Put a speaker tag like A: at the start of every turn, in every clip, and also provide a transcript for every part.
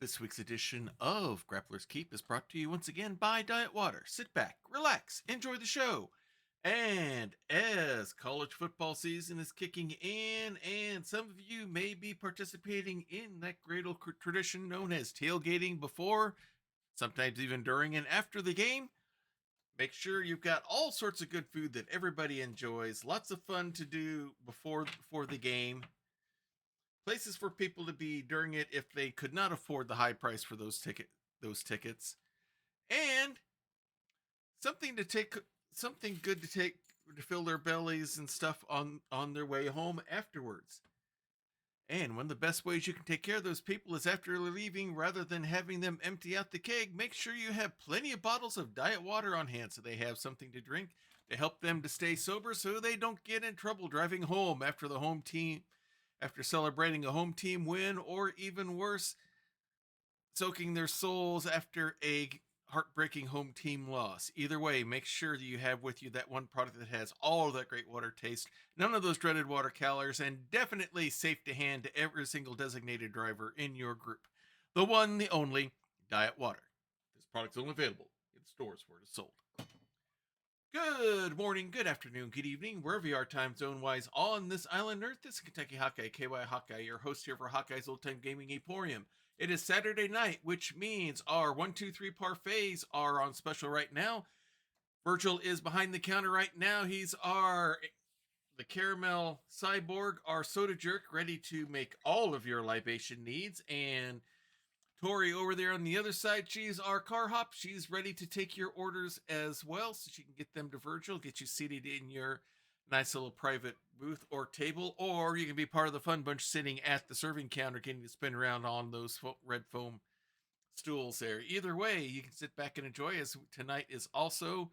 A: This week's edition of Grappler's Keep is brought to you once again by Diet Water. Sit back, relax, enjoy the show. And as college football season is kicking in, and some of you may be participating in that great old tradition known as tailgating before, sometimes even during and after the game, make sure you've got all sorts of good food that everybody enjoys, lots of fun to do before the game, places for people to be during it if they could not afford the high price for those tickets, and something to take something good to take to fill their bellies and stuff on their way home afterwards. And one of the best ways you can take care of those people is after leaving, rather than having them empty out the keg, make sure you have plenty of bottles of diet water on hand so they have something to drink to help them to stay sober so they don't get in trouble driving home after celebrating a home team win, or even worse, soaking their souls after a heartbreaking home team loss. Either way, make sure that you have with you that one product that has all of that great water taste, none of those dreaded water calories, and definitely safe to hand to every single designated driver in your group. The one, the only, Diet Water. This product's only available in stores where it is sold. Good morning, good afternoon, good evening, wherever you are time zone-wise on this island Earth. This is Kentucky Hawkeye, KY Hawkeye, your host here for Hawkeye's Old Time Gaming Emporium. It is Saturday night, which means our 1, 2, 3 parfaits are on special right now. Virgil is behind the counter right now. He's the caramel cyborg, our soda jerk, ready to make all of your libation needs. And Tori over there on the other side, she's our car hop. She's ready to take your orders as well, so she can get them to Virgil, get you seated in your nice little private booth or table, or you can be part of the fun bunch sitting at the serving counter getting to spin around on those red foam stools there. Either way, you can sit back and enjoy, as tonight is also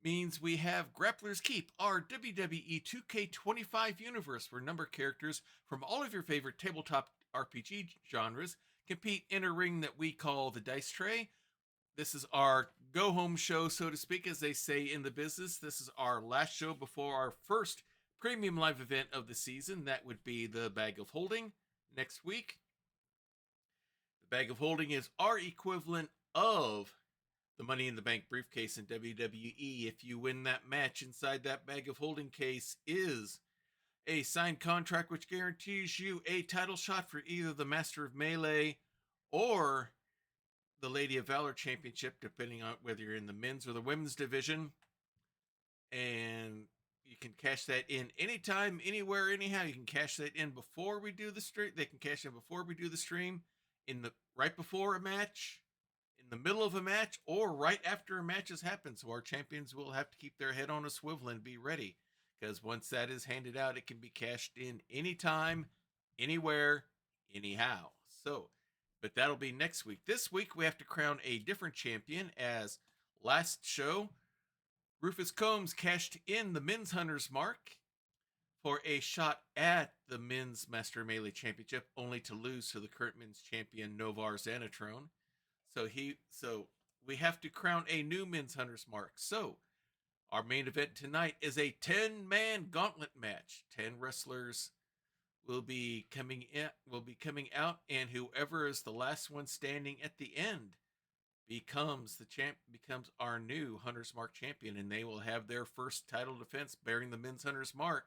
A: means we have Grappler's Keep, our WWE 2K25 universe, where number characters from all of your favorite tabletop RPG genres compete in a ring that we call the Dice Tray. This is our go-home show, so to speak, as they say in the business. This is our last show before our first premium live event of the season. That would be the Bag of Holding next week. The Bag of Holding is our equivalent of the Money in the Bank briefcase in WWE. If you win that match, inside that Bag of Holding case is a signed contract which guarantees you a title shot for either the Master of Melee or the Lady of Valor Championship, depending on whether you're in the men's or the women's division. And you can cash that in anytime, anywhere, anyhow. You can cash that in before we do the stream. They can cash in before we do the stream, right before a match, in the middle of a match, or right after a match has happened. So our champions will have to keep their head on a swivel and be ready, because once that is handed out, it can be cashed in anytime, anywhere, anyhow. But that'll be next week. This week, we have to crown a different champion, as last show, Rufus Combs cashed in the Men's Hunters mark for a shot at the Men's Master Melee Championship, only to lose to the current men's champion, Novar Xanatrone. So we have to crown a new Men's Hunters mark. So our main event tonight is a 10-man gauntlet match. 10 wrestlers will be coming out, and whoever is the last one standing at the end becomes our new Hunter's Mark champion, and they will have their first title defense bearing the Men's Hunter's Mark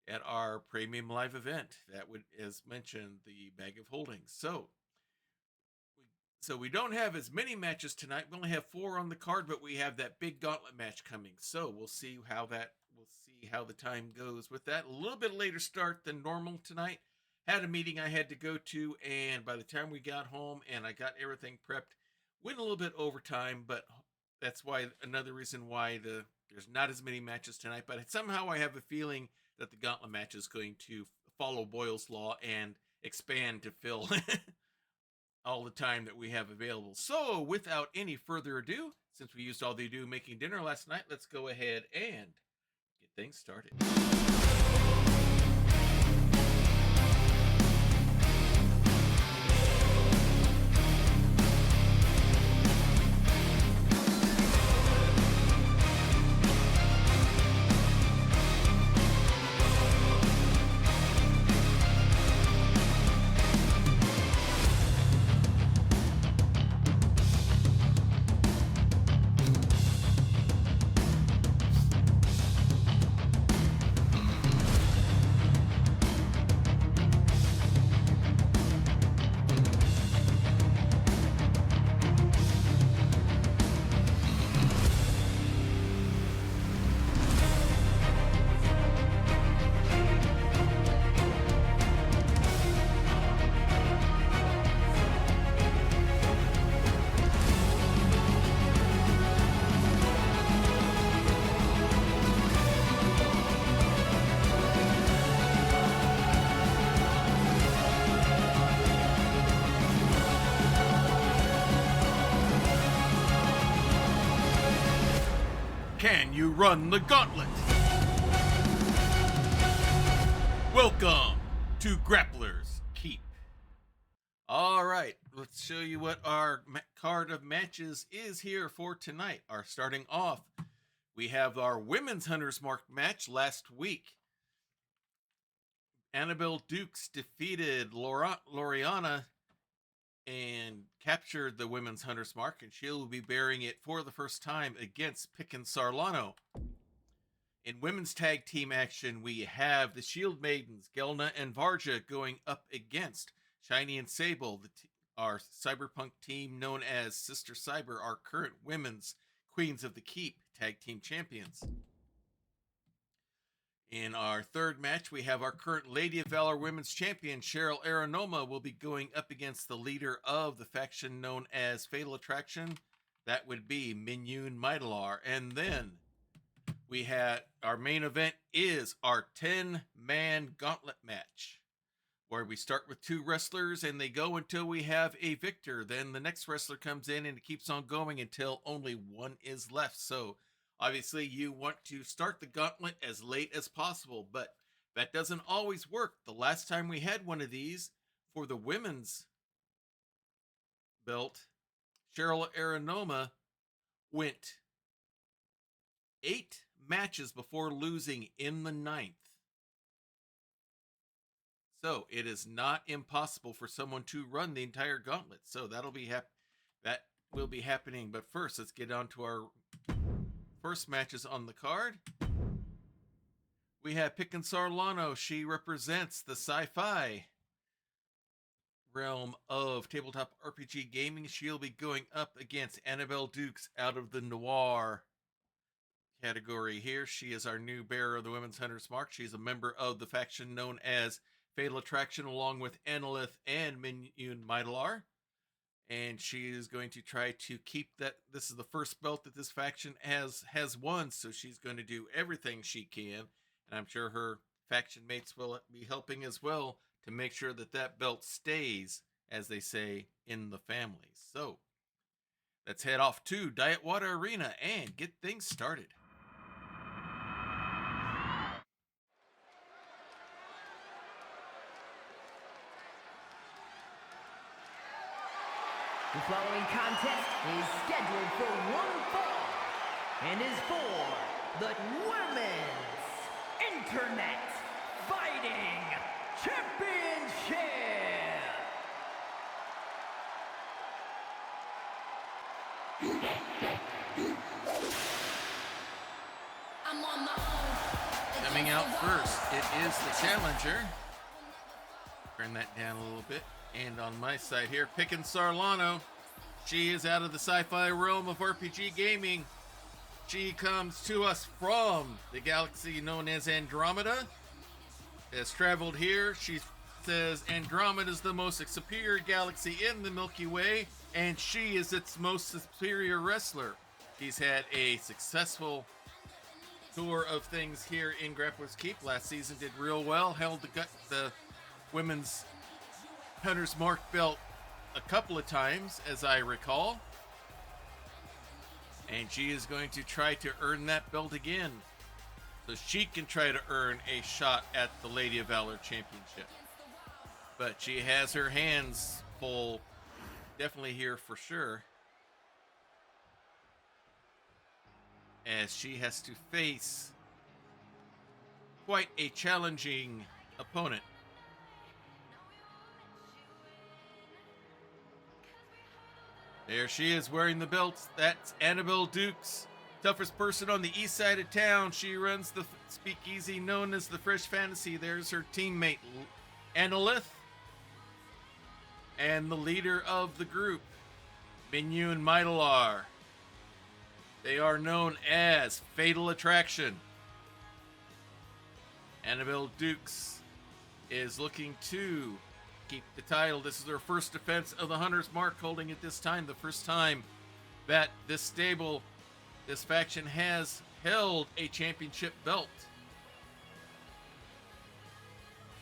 A: at our premium live event. That would, as mentioned, the Bag of Holdings. So we don't have as many matches tonight. We only have 4 on the card, but we have that big gauntlet match coming. So we'll see how the time goes with that. A little bit later start than normal tonight. Had a meeting I had to go to, and by the time we got home and I got everything prepped, went a little bit overtime, but that's why another reason why there's not as many matches tonight. But somehow I have a feeling that the gauntlet match is going to follow Boyle's Law and expand to fill all the time that we have available. So without any further ado, since we used all the ado making dinner last night, let's go ahead and get things started. Can you run the gauntlet? Welcome to Grappler's Keep. All right, let's show you what our card of matches is here for tonight. Starting off, we have our Women's Hunter's Mark match last week. Annabelle Dukes defeated Loriana and captured the Women's Hunter's Mark, and she'll be bearing it for the first time against Picken Sarlano. In women's tag team action, we have the Shield Maidens, Gelna and Varja, going up against Shiny and Sable, our cyberpunk team known as Sister Cyber, our current women's Queens of the Keep tag team champions. In our third match, we have our current Lady of Valor Women's Champion, Cheryl Aranoma, will be going up against the leader of the faction known as Fatal Attraction. That would be Minyun Mydalar. And then we had our main event is our 10-man gauntlet match, where we start with 2 wrestlers and they go until we have a victor. Then the next wrestler comes in and it keeps on going until only 1 is left. So obviously, you want to start the gauntlet as late as possible, but that doesn't always work. The last time we had one of these for the women's belt, Cheryl Aranoma went 8 matches before losing in the 9th. So it is not impossible for someone to run the entire gauntlet. So that will be happening. But first, let's get on to our first matches on the card. We have Picken Sarlano. She represents the sci-fi realm of tabletop RPG gaming. She'll be going up against Annabelle Dukes out of the noir category here. She is our new bearer of the Women's Hunter's Mark. She's a member of the faction known as Fatal Attraction, along with Annalith and Minyun Mydalar. And she is going to try to keep that. This is the first belt that this faction has won, so she's going to do everything she can. And I'm sure her faction mates will be helping as well to make sure that that belt stays, as they say, in the family. So let's head off to Diet Water Arena and get things started.
B: The following contest is scheduled for one fall and is for the Women's Internet Fighting Championship.
A: Coming out first, it is the challenger. Turn that down a little bit. And on my side here, Picken Sarlano. She is out of the sci-fi realm of RPG gaming. She comes to us from the galaxy known as Andromeda. Has traveled here. She says Andromeda is the most superior galaxy in the Milky Way, and she is its most superior wrestler. She's had a successful tour of things here in Grappler's Keep. Last season did real well. Held the women's Hunter's Mark belt a couple of times, as I recall. And she is going to try to earn that belt again, so she can try to earn a shot at the Lady of Valor Championship. But she has her hands full, definitely here for sure, as she has to face quite a challenging opponent. There she is wearing the belts. That's Annabelle Dukes, toughest person on the east side of town. She runs the speakeasy known as the Fresh Fantasy. There's her teammate, Annalith, and the leader of the group, Minyun Mydalar. They are known as Fatal Attraction. Annabelle Dukes is looking to keep the title. This is her first defense of the Hunter's Mark, holding it this time. The first time that this stable, this faction, has held a championship belt.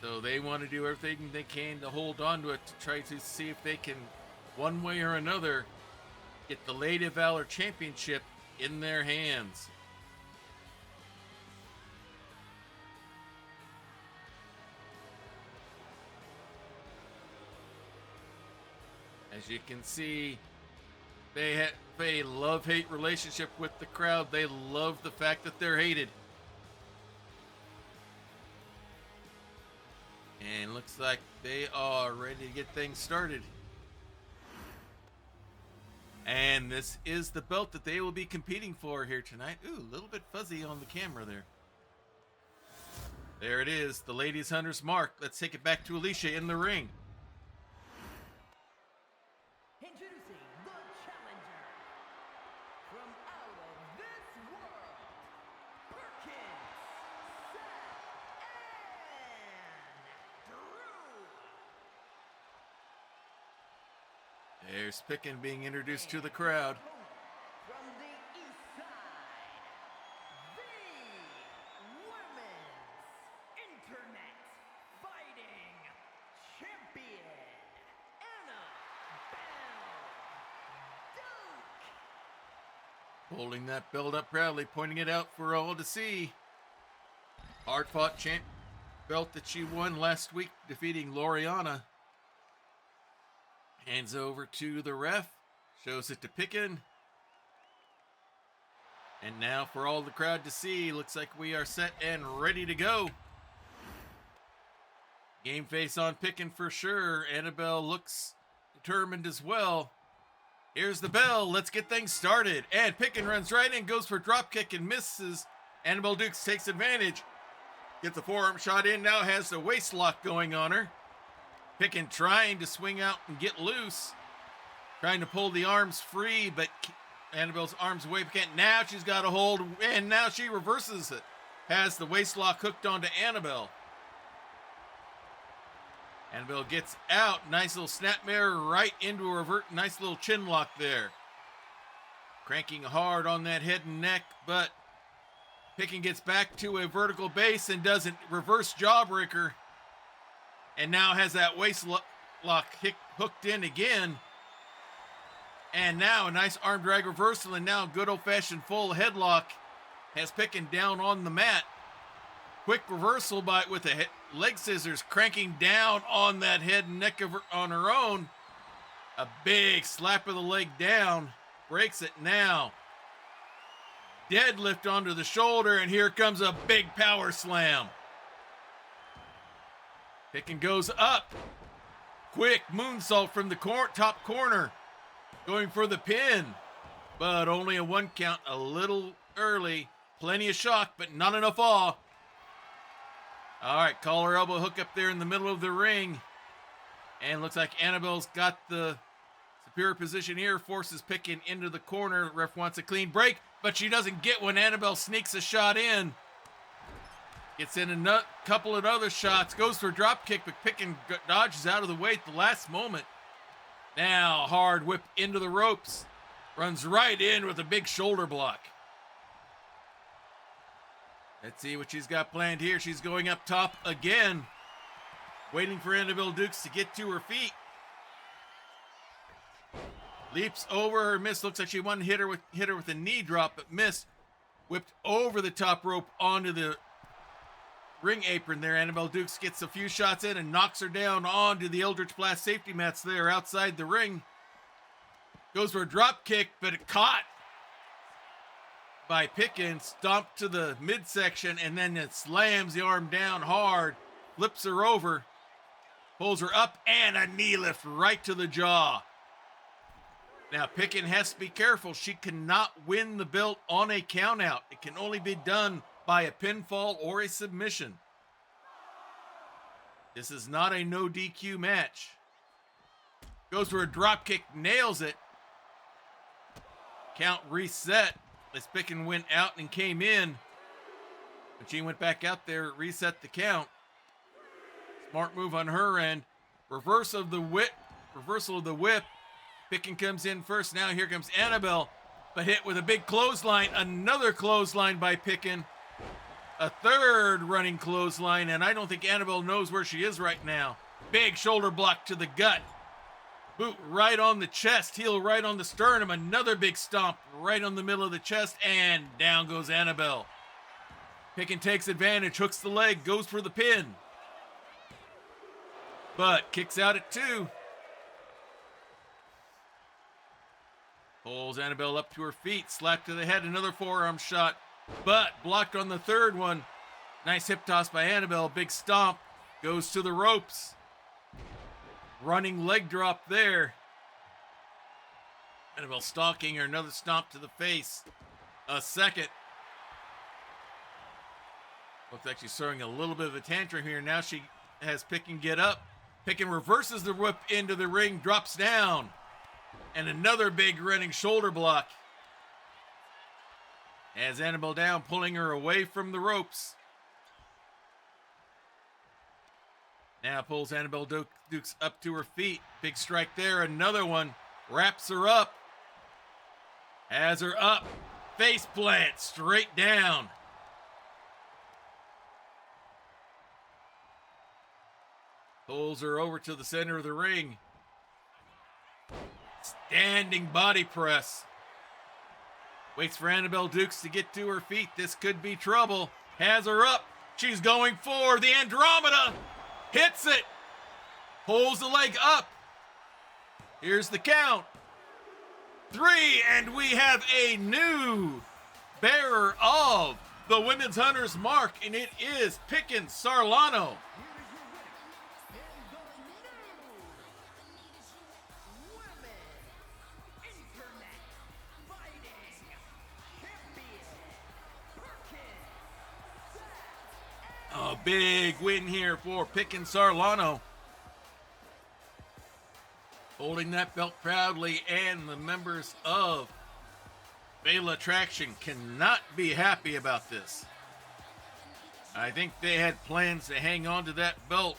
A: So they want to do everything they can to hold on to it, to try to see if they can, one way or another, get the Lady of Valor Championship in their hands. As you can see, they have a love-hate relationship with the crowd. They love the fact that they're hated. And looks like they are ready to get things started. And this is the belt that they will be competing for here tonight. Ooh, a little bit fuzzy on the camera there. There it is, the Ladies Hunter's mark. Let's take it back to Alicia in the ring.
B: Introducing the challenger from out of this world, Perkins, Seth, and Drew.
A: There's Pickin being introduced to the crowd.
B: From the east side, the Women's Internet Fighting Champion, Annabelle Duke.
A: Holding that belt up proudly, pointing it out for all to see. Hard-fought champ belt that she won last week, defeating Loriana. Hands over to the ref, shows it to Pickin. And now for all the crowd to see, looks like we are set and ready to go. Game face on Pickin for sure. Annabelle looks determined as well. Here's the bell. Let's get things started. And Pickin runs right in, goes for a drop kick and misses. Annabelle Dukes takes advantage. Gets the forearm shot in, now has the waist lock going on her. Pickin trying to swing out and get loose. Trying to pull the arms free, but Annabelle's arms away. Now she's got a hold, and now she reverses it. Has the waist lock hooked onto Annabelle. Annabelle gets out. Nice little snapmare right into a revert. Nice little chin lock there. Cranking hard on that head and neck, but Pickin gets back to a vertical base and does a reverse jawbreaker. And now has that waist lock hooked in again. And now a nice arm drag reversal, and now good old-fashioned full headlock has Pickin down on the mat. Quick reversal with the leg scissors, cranking down on that head and neck on her own. A big slap of the leg down, breaks it now. Deadlift onto the shoulder, and here comes a big power slam. Pickin goes up. Quick moonsault from the top corner. Going for the pin. But only a 1 count, a little early. Plenty of shock, but not enough awe. All right, collar elbow hook up there in the middle of the ring. And looks like Annabelle's got the superior position here. Forces Pickin into the corner. Ref wants a clean break, but she doesn't get when Annabelle sneaks a shot in. Gets in a couple of other shots. Goes for a drop kick, but Pickin dodges out of the way at the last moment. Now hard whip into the ropes. Runs right in with a big shoulder block. Let's see what she's got planned here. She's going up top again. Waiting for Annabelle Dukes to get to her feet. Leaps over her, miss. Looks like she wanted to hit her with a knee drop, but missed. Whipped over the top rope onto the ring apron there. Annabelle Dukes gets a few shots in and knocks her down onto the Eldritch Blast safety mats there outside the ring. Goes for a drop kick, but it caught by Pickin. Stomped to the midsection, and then it slams the arm down hard. Flips her over. Pulls her up, and a knee lift right to the jaw. Now Pickin has to be careful. She cannot win the belt on a countout. It can only be done by a pinfall or a submission. This is not a no DQ match. Goes for a drop kick, nails it. Count reset as Pickin went out and came in. When she went back out there, reset the count. Smart move on her end. Reversal of the whip. Pickin comes in first. Now here comes Annabelle, but hit with a big clothesline. Another clothesline by Pickin. A third running clothesline, and I don't think Annabelle knows where she is right now. Big shoulder block to the gut. Boot right on the chest, heel right on the sternum. Another big stomp right on the middle of the chest, and down goes Annabelle. Pickin takes advantage, hooks the leg, goes for the pin. But kicks out at 2. Pulls Annabelle up to her feet, slap to the head, another forearm shot, but blocked on the third one. Nice hip toss by Annabelle, big stomp, goes to the ropes. Running leg drop there. Annabelle stalking her, another stomp to the face. A second. Looks like she's throwing a little bit of a tantrum here. Now she has Pick and get up. Pick and reverses the whip into the ring, drops down. And another big running shoulder block. Has Annabelle down, pulling her away from the ropes. Now pulls Annabelle Dukes up to her feet. Big strike there, another one. Wraps her up. Has her up. Face plant, straight down. Pulls her over to the center of the ring. Standing body press. Waits for Annabelle Dukes to get to her feet. This could be trouble. Has her up. She's going for the Andromeda. Hits it. Pulls the leg up. Here's the count. 3, and we have a new bearer of the Women's Hunter's Mark, and it is Pickin' Sarlano. A big win here for Pickin' Sarlano. Holding that belt proudly, and the members of Bela Traction cannot be happy about this. I think they had plans to hang on to that belt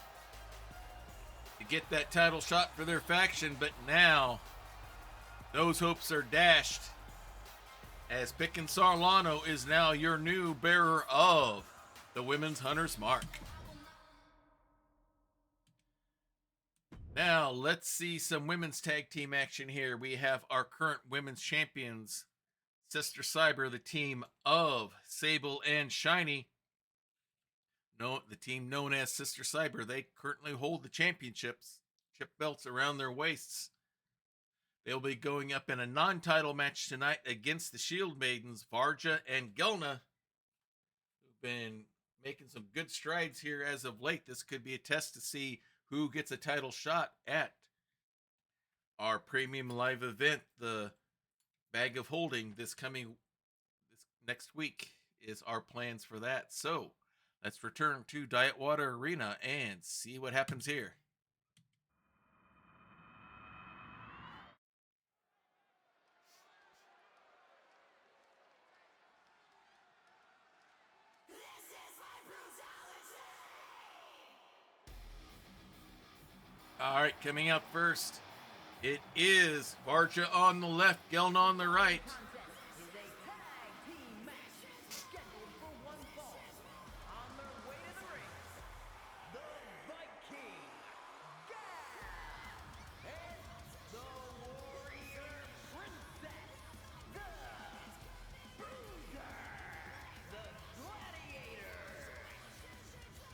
A: to get that title shot for their faction, but now those hopes are dashed, as Pickin' Sarlano is now your new bearer of the Women's Hunter's Mark. Now, let's see some women's tag team action here. We have our current women's champions, Sister Cyber, the team of Sable and Shiny. No, the team known as Sister Cyber. They currently hold the championships, chip belts around their waists. They'll be going up in a non-title match tonight against the Shield Maidens, Varja and Gelna, who've been making some good strides here as of late. This could be a test to see who gets a title shot at our premium live event, the Bag of Holding, this next week is our plans for that. So let's return to Diet Water Arena and see what happens here. All right, coming out first, it is Varja on the left, Gelna on the right.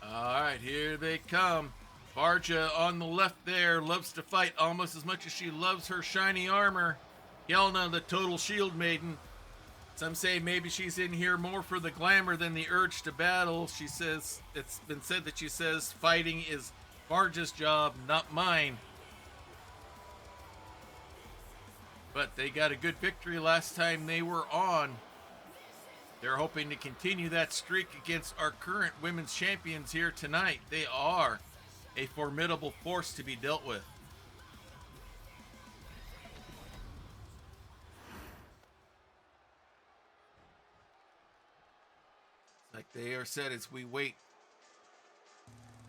A: All right, here they come. Varja on the left there, loves to fight almost as much as she loves her shiny armor. Gelna, the total shield maiden. Some say maybe she's in here more for the glamour than the urge to battle. She says, it's been said that she says fighting is Varja's job, not mine. But they got a good victory last time they were on. They're hoping to continue that streak against our current women's champions here tonight. They are a formidable force to be dealt with. Like they are set as we wait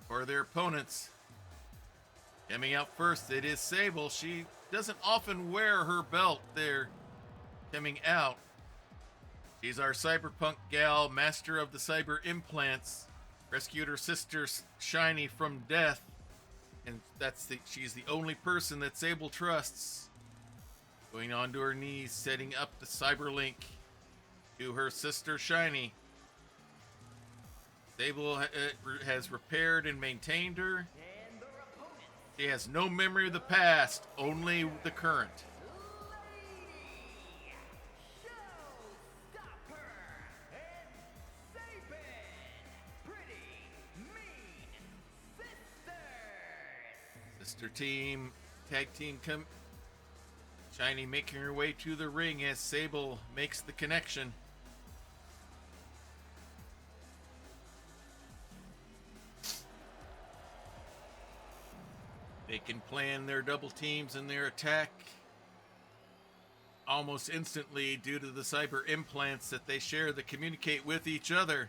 A: for their opponents. Coming out first, it is Sable. She doesn't often wear her belt there. Coming out, she's our cyberpunk gal, master of the cyber implants. Rescued her sister Shiny from death, and she's the only person that Sable trusts. Going onto her knees, setting up the cyberlink to her sister Shiny. Sable has repaired and maintained her. She has no memory of the past, only the current. Extra team, tag team come. Shiny making her way to the ring as Sable makes the connection. They can plan their double teams and their attack almost instantly due to the cyber implants that they share that communicate with each other.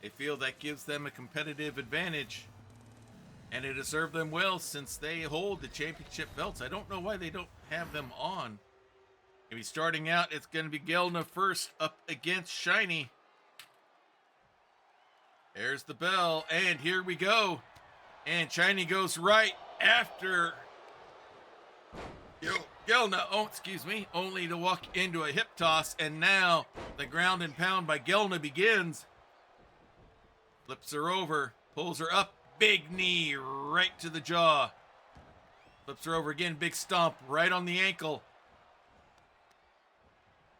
A: They feel that gives them a competitive advantage, and it has served them well since they hold the championship belts. I don't know why they don't have them on. Maybe starting out, it's going to be Gelna first up against Shiny. There's the bell, and here we go. And Shiny goes right after Gelna, only to walk into a hip toss, and now the ground and pound by Gelna begins. Flips her over, pulls her up, big knee right to the jaw. Flips her over again, big stomp right on the ankle.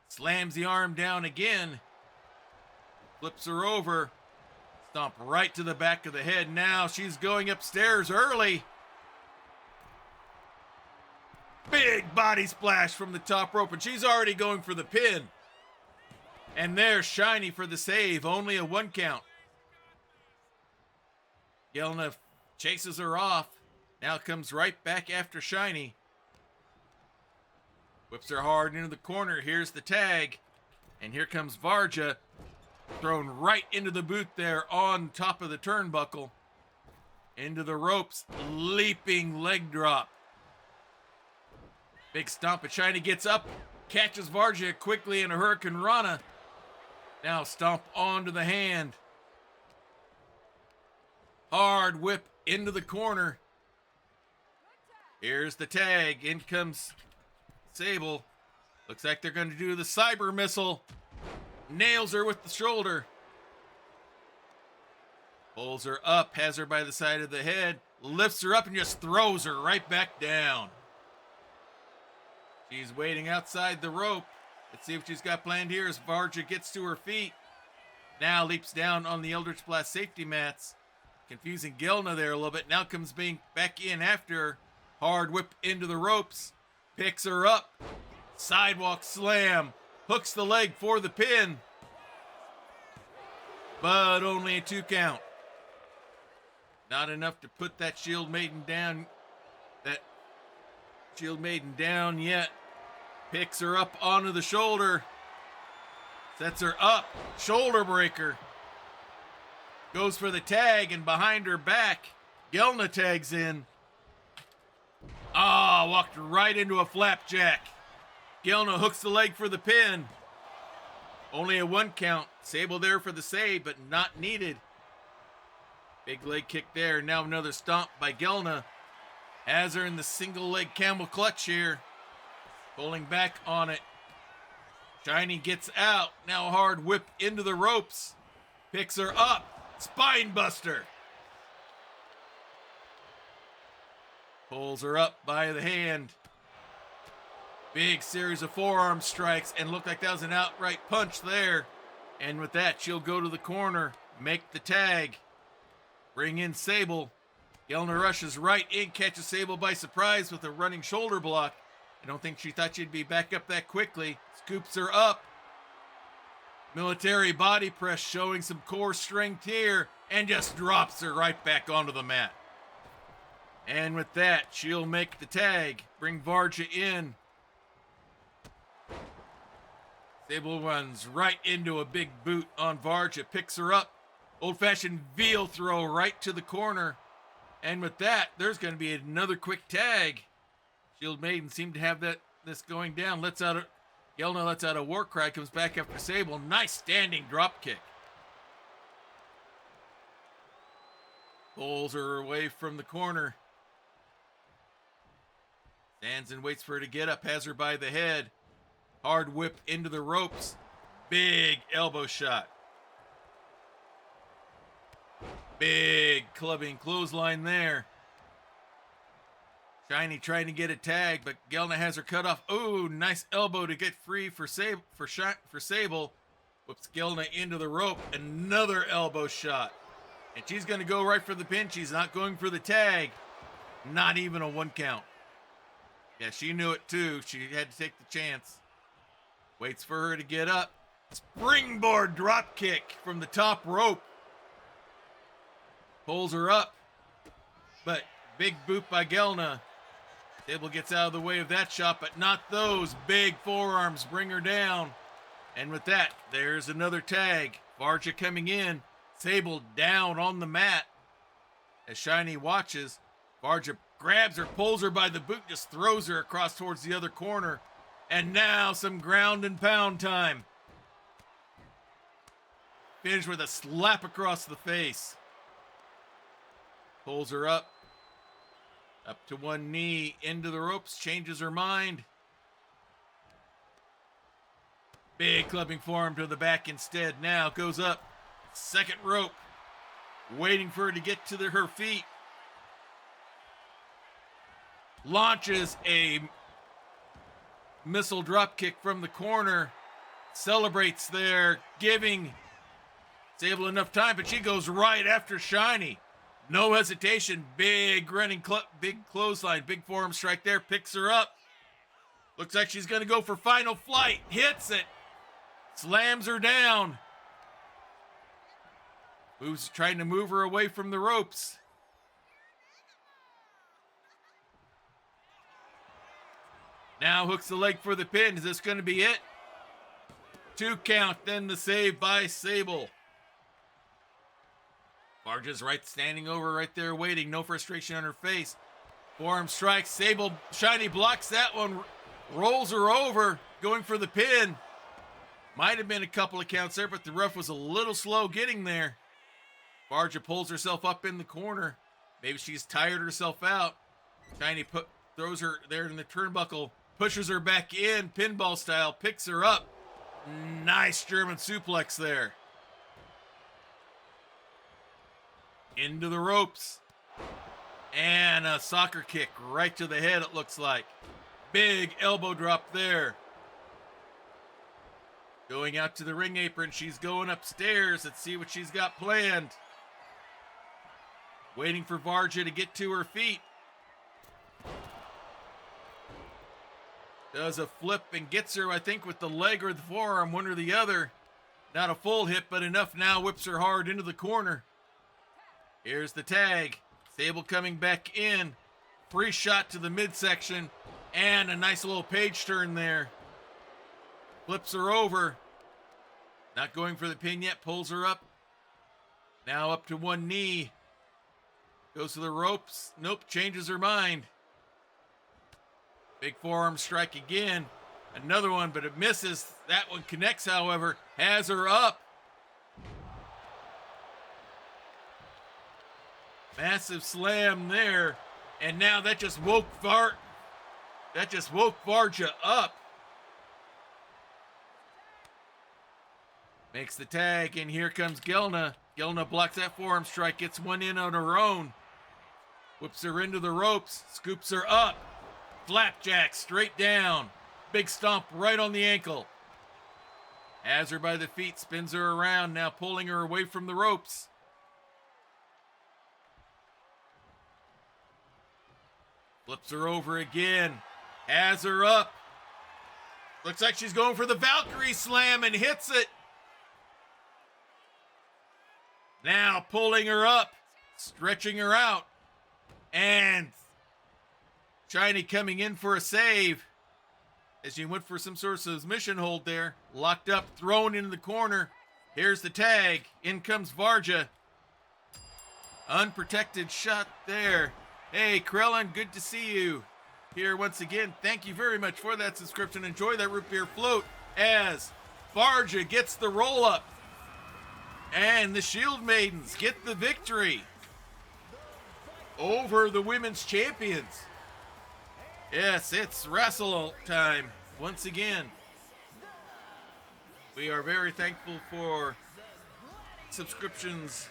A: Slams the arm down again. Flips her over, stomp right to the back of the head. Now she's going upstairs early. Big body splash from the top rope, and she's already going for the pin. And there's Shiny for the save, only a 1 count. Gelna chases her off. Now comes right back after Shiny. Whips her hard into the corner. Here's the tag. And here comes Varja. Thrown right into the boot there on top of the turnbuckle. Into the ropes. Leaping leg drop. Big stomp, but Shiny gets up. Catches Varja quickly in a Hurricane Rana. Now stomp onto the hand. Hard whip into the corner. Here's the tag. In comes Sable. Looks like they're going to do the cyber missile. Nails her with the shoulder. Pulls her up, has her by the side of the head, lifts her up and just throws her right back down. She's waiting outside the rope. Let's see what she's got planned here as Varja gets to her feet. Now leaps down on the Eldritch Blast safety mats. Confusing Gelna there a little bit. Now comes being back in after her. Hard whip into the ropes. Picks her up. Sidewalk slam. Hooks the leg for the pin. But only a 2 count. Not enough to put that Shield Maiden down. That Shield Maiden down yet. Picks her up onto the shoulder. Sets her up. Shoulder breaker. Goes for the tag, and behind her back, Gelna tags in. Walked right into a flapjack. Gelna hooks the leg for the pin. Only a 1 count. Sable there for the save, but not needed. Big leg kick there. Now another stomp by Gelna. Has her in the single leg camel clutch here. Pulling back on it. Shiny gets out. Now a hard whip into the ropes. Picks her up. Spine buster. Pulls her up by the hand. Big series of forearm strikes, and looked like that was an outright punch there. And with that, she'll go to the corner, make the tag, bring in Sable. Gelna rushes right in, catches Sable by surprise with a running shoulder block. I don't think she thought she'd be back up that quickly. Scoops her up. Military body press showing some core strength here, and just drops her right back onto the mat. And with that, she'll make the tag, bring Varja in. Sable runs right into a big boot on Varja, picks her up. Old-fashioned veal throw right to the corner. And with that, there's going to be another quick tag. Shield Maiden seemed to have this going down. Gelna lets out a war cry, comes back after Sable. Nice standing drop kick. Pulls her away from the corner. Stands and waits for her to get up, has her by the head. Hard whip into the ropes. Big elbow shot. Big clubbing clothesline there. Shiny trying to get a tag, but Gelna has her cut off. Oh, nice elbow to get free for Sable. Whips Gelna into the rope. Another elbow shot. And she's going to go right for the pin. She's not going for the tag. Not even a 1 count. Yeah, she knew it too. She had to take the chance. Waits for her to get up. Springboard drop kick from the top rope. Pulls her up. But big boot by Gelna. Sable gets out of the way of that shot, but not those. Big forearms bring her down. And with that, there's another tag. Varja coming in. Sable down on the mat. As Shiny watches, Varja grabs her, pulls her by the boot, just throws her across towards the other corner. And now some ground and pound time. Finish with a slap across the face. Pulls her up. Up to one knee, into the ropes, changes her mind. Big clubbing forearm to the back instead. Now goes up. Second rope. Waiting for her to get to her feet. Launches a missile drop kick from the corner. Celebrates there, giving Sable enough time, but she goes right after Shiny. No hesitation. Big running, big clothesline, big forearm strike there. Picks her up. Looks like she's going to go for final flight. Hits it. Slams her down. Moves, trying to move her away from the ropes. Now hooks the leg for the pin. Is this going to be it? 2 count, then the save by Sable. Varja's standing over right there waiting. No frustration on her face. Forearm strikes. Sable, Shiny blocks that one. Rolls her over. Going for the pin. Might have been a couple of counts there, but the ref was a little slow getting there. Varja pulls herself up in the corner. Maybe she's tired herself out. Shiny throws her there in the turnbuckle. Pushes her back in, pinball style. Picks her up. Nice German suplex there. Into the ropes. And a soccer kick right to the head, it looks like. Big elbow drop there. Going out to the ring apron. She's going upstairs. Let's see what she's got planned. Waiting for Varja to get to her feet. Does a flip and gets her, I think, with the leg or the forearm, one or the other. Not a full hit, but enough now. Whips her hard into the corner. Here's the tag. Sable coming back in. Free shot to the midsection. And a nice little page turn there. Flips her over. Not going for the pin yet. Pulls her up. Now up to one knee. Goes to the ropes. Nope, changes her mind. Big forearm strike again. Another one, but it misses. That one connects, however. Has her up. Massive slam there. And now that just woke Varja up. Makes the tag, and here comes Gelna. Gelna blocks that forearm strike, gets one in on her own. Whips her into the ropes, scoops her up. Flapjack straight down. Big stomp right on the ankle. Has her by the feet, spins her around, now pulling her away from the ropes. Flips her over again. Has her up. Looks like she's going for the Valkyrie slam and hits it. Now pulling her up, stretching her out. And Shiny coming in for a save. As she went for some sort of submission hold there. Locked up, thrown into the corner. Here's the tag. In comes Varja. Unprotected shot there. Hey, Krellin, good to see you here once again. Thank you very much for that subscription. Enjoy that root beer float as Varja gets the roll up. And the Shield Maidens get the victory over the women's champions. Yes, it's wrestle time once again. We are very thankful for subscriptions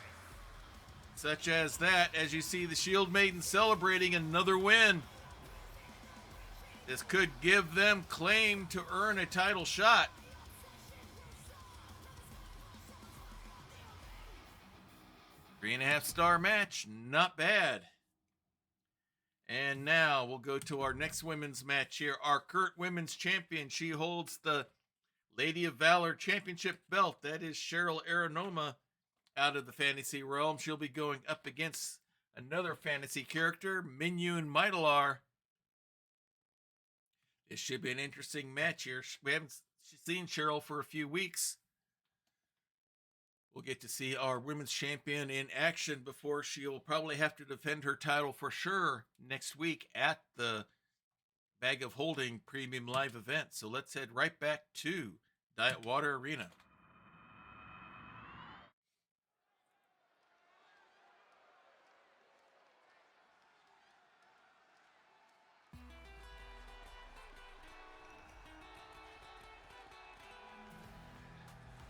A: such as that, as you see the Shield Maidens celebrating another win. This could give them claim to earn a title shot. Three-and-a-half-star match, not bad. And now we'll go to our next women's match here. Our current women's champion. She holds the Lady of Valor Championship belt. That is Cheryl Aranoma out of the fantasy realm. She'll be going up against another fantasy character, Minyun Maitalar. This should be an interesting match here. We haven't seen Cheryl for a few weeks. We'll get to see our women's champion in action before she'll probably have to defend her title for sure next week at the Bag of Holding Premium Live event. So let's head right back to Diet Water Arena.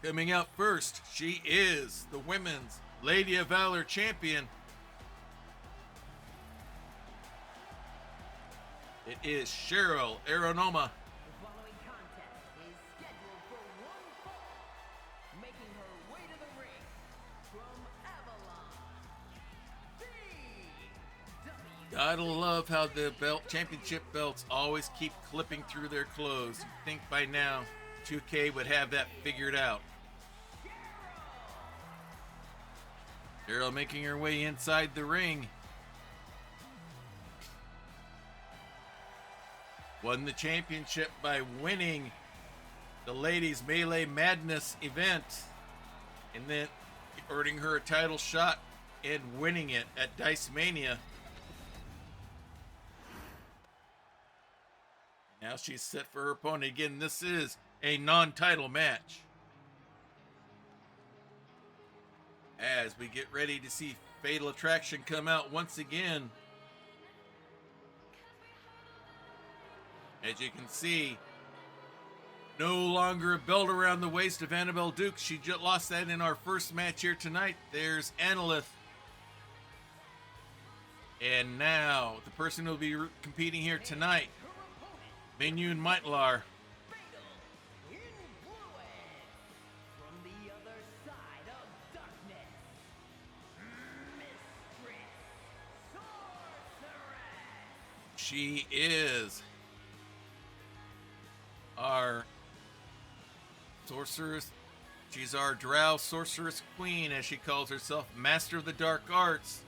A: Coming out first, she is the Women's Lady of Valor champion. It is Cheryl Aranoma.
B: The following contest is scheduled for one fall, making her way to the ring from Avalon.
A: Gotta love how the championship belts always keep clipping through their clothes. You'd think by now 2K would have that figured out. Cheryl making her way inside the ring. Won the championship by winning the Ladies Melee Madness event and then earning her a title shot and winning it at Dice Mania. Now she's set for her opponent. Again, this is a non-title match. As we get ready to see Fatal Attraction come out once again. As you can see, no longer a belt around the waist of Annabelle Duke. She just lost that in our first match here tonight. There's Annalith. And now, the person who will be competing here tonight, Minyun Maitalar. She is our sorceress. She's our drow sorceress queen, as she calls herself, master of the dark arts.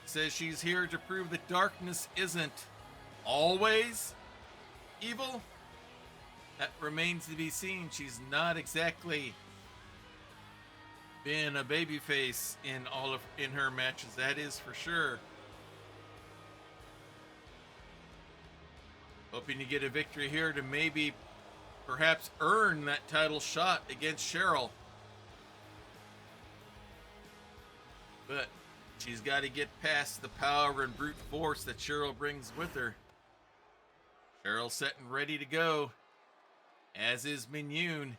A: Says she's here to prove that darkness isn't always evil. That remains to be seen. She's not exactly been a babyface in her matches, that is for sure. Hoping to get a victory here to maybe perhaps earn that title shot against Cheryl. But she's got to get past the power and brute force that Cheryl brings with her. Cheryl set and ready to go, as is Minyun.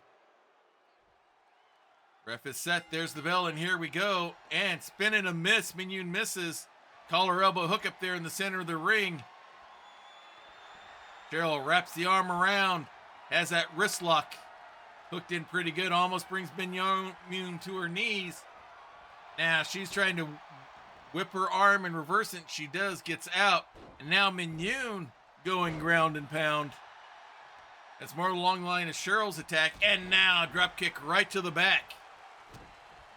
A: Ref is set, there's the bell, and here we go. And spin and a miss, Minyun misses. Collar elbow hook up there in the center of the ring. Cheryl wraps the arm around, has that wrist lock hooked in pretty good, almost brings Minyun to her knees. Now she's trying to whip her arm and reverse it. She does, gets out. And now Minyun going ground and pound. That's more along the line of Cheryl's attack. And now drop kick right to the back.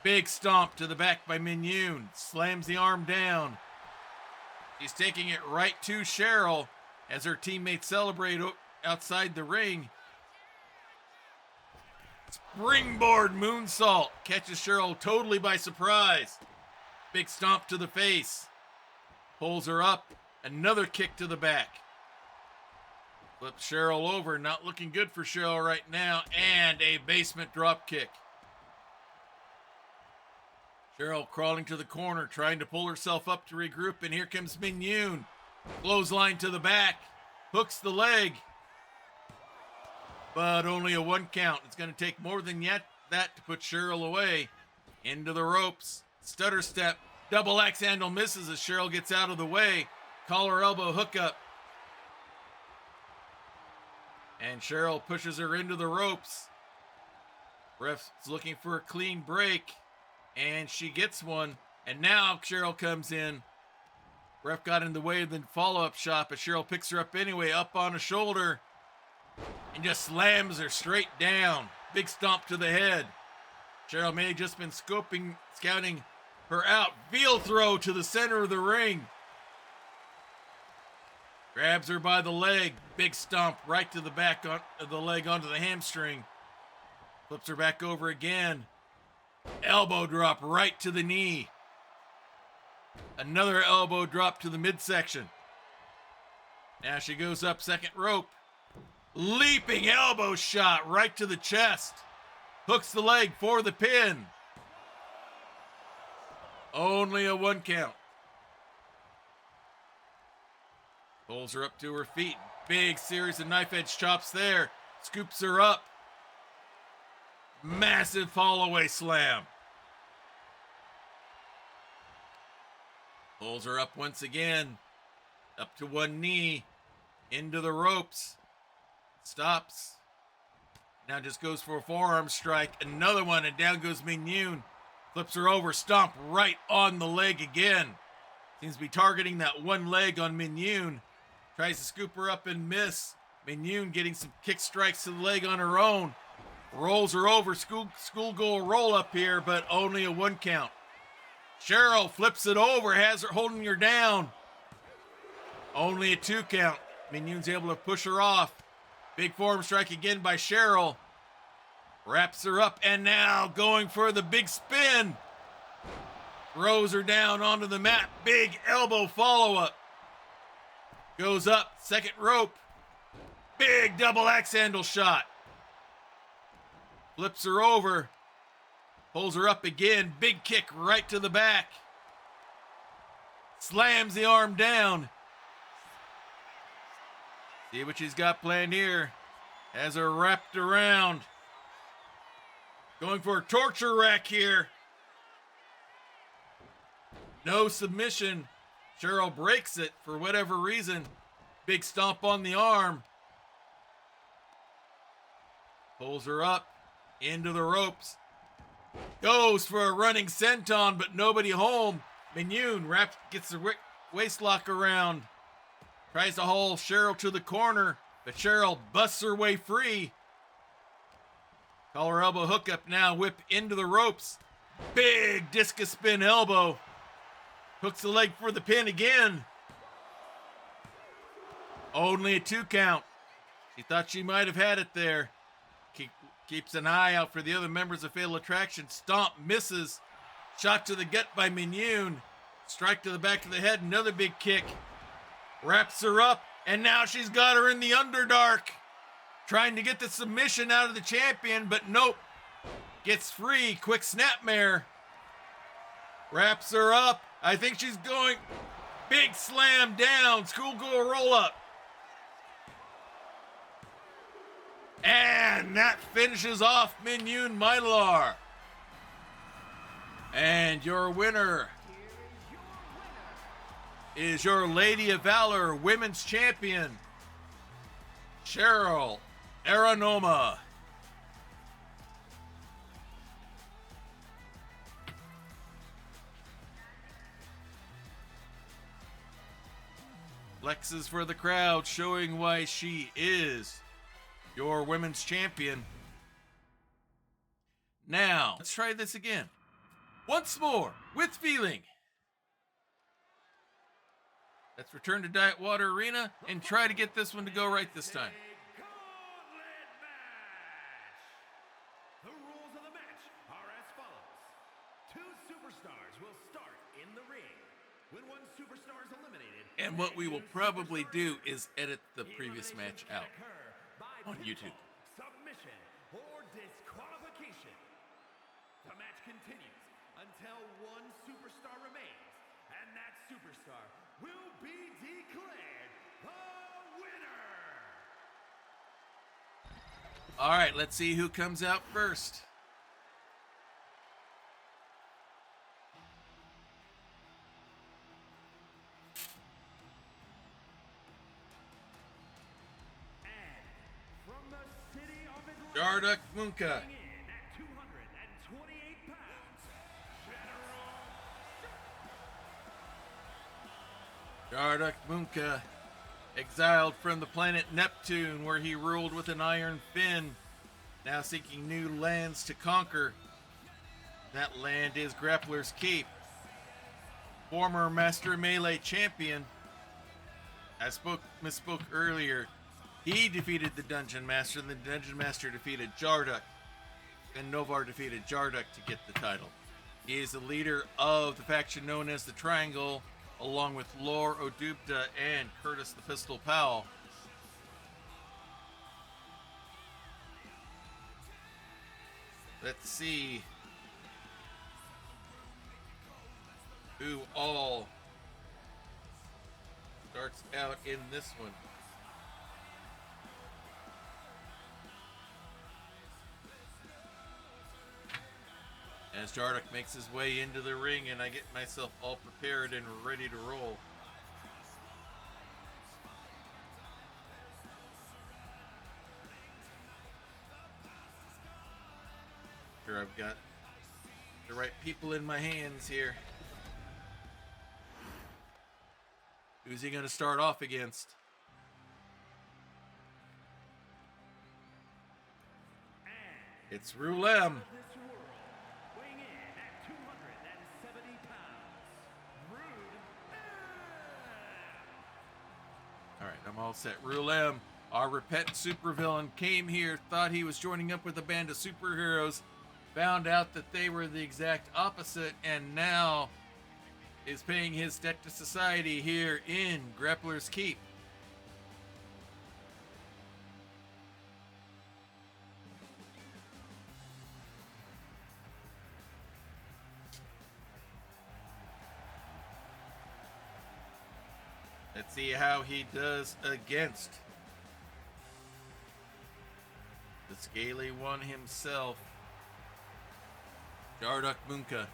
A: Big stomp to the back by Minyun. Slams the arm down. She's taking it right to Cheryl as her teammates celebrate outside the ring. Springboard moonsault catches Cheryl totally by surprise. Big stomp to the face. Pulls her up. Another kick to the back. Flips Cheryl over. Not looking good for Cheryl right now. And a basement drop kick. Cheryl crawling to the corner, trying to pull herself up to regroup. And here comes Minyun. Clothesline to the back. Hooks the leg. But only a 1 count. It's going to take more than that to put Cheryl away. Into the ropes. Stutter step. Double axe handle misses as Cheryl gets out of the way. Collar elbow hookup. And Cheryl pushes her into the ropes. Ref's looking for a clean break. And she gets one. And now Cheryl comes in. Ref got in the way of the follow-up shot, but Cheryl picks her up anyway, up on a shoulder, and just slams her straight down. Big stomp to the head. Cheryl may have just been scouting her out. Field throw to the center of the ring. Grabs her by the leg. Big stomp right to the back of the leg onto the hamstring. Flips her back over again. Elbow drop right to the knee. Another elbow drop to the midsection. Now she goes up second rope. Leaping elbow shot right to the chest. Hooks the leg for the pin. Only a 1 count. Pulls her up to her feet. Big series of knife edge chops there. Scoops her up. Massive fall away slam. Pulls her up once again. Up to one knee. Into the ropes. Stops. Now just goes for a forearm strike. Another one, and down goes Mignon. Flips her over. Stomp right on the leg again. Seems to be targeting that one leg on Mignon. Tries to scoop her up and miss. Mignon getting some kick strikes to the leg on her own. Rolls her over. School goal roll up here, but only a 1 count. Cheryl flips it over, has her holding her down. Only a 2 count. Mignon's able to push her off. Big forearm strike again by Cheryl. Wraps her up, and now going for the big spin. Throws her down onto the mat. Big elbow follow-up. Goes up, second rope. Big double axe handle shot. Flips her over. Pulls her up again. Big kick right to the back. Slams the arm down. See what she's got planned here. Has her wrapped around. Going for a torture rack here. No submission. Cheryl breaks it for whatever reason. Big stomp on the arm. Pulls her up into the ropes. Goes for a running senton, but nobody home. Mignon gets the waist lock around. Tries to haul Cheryl to the corner, but Cheryl busts her way free. Collar elbow hookup now, whip into the ropes. Big discus spin elbow. Hooks the leg for the pin again. Only a 2 count. She thought she might have had it there. Keeps an eye out for the other members of Fatal Attraction. Stomp, misses. Shot to the gut by Mignon. Strike to the back of the head, another big kick. Wraps her up, and now she's got her in the Underdark. Trying to get the submission out of the champion, but nope. Gets free, quick snapmare. Wraps her up. I think she's going. Big slam down, schoolgirl roll up. And that finishes off Mignon Mylar. And your winner is your Lady of Valor Women's Champion, Cheryl Aranoma. Flexes for the crowd, showing why she is your women's champion. Now, let's try this again. Once more, with feeling. Let's return to Diet Water Arena and try to get this one to go right this time.
C: The rules of the match are as follows. 2 superstars will start in the ring. When one superstar is eliminated,
A: And what we will probably do is edit the previous match out on YouTube.
C: Submission or disqualification. The match continues until one superstar remains, and that superstar will be declared the winner.
A: All right, let's see who comes out first.
C: And from the city of Atlanta,
A: Jarduk Munka.
C: in at 228 pounds, General.
A: Jarduk Munka, exiled from the planet Neptune, where he ruled with an iron fin, now seeking new lands to conquer. That land is Grappler's Keep. Former Master Melee champion. I misspoke earlier. He defeated the Dungeon Master, and the Dungeon Master defeated Jarduk. And Novar defeated Jarduk to get the title. He is the leader of the faction known as the Triangle, along with Lore Odubda and Curtis the Pistol Powell. Let's see who all starts out in this one. As Jarduk makes his way into the ring and I get myself all prepared and ready to roll. Sure, I've got the right people in my hands here. Who's he going to start off against? It's Rulem.
C: Weighing in at 270 pounds,
A: All right, I'm all set. Rulem, our repentant supervillain, came here, thought he was joining up with a band of superheroes, found out that they were the exact opposite, and now is paying his debt to society here in Grappler's Keep. Let's see how he does against the scaly one himself, Jarduk Munka.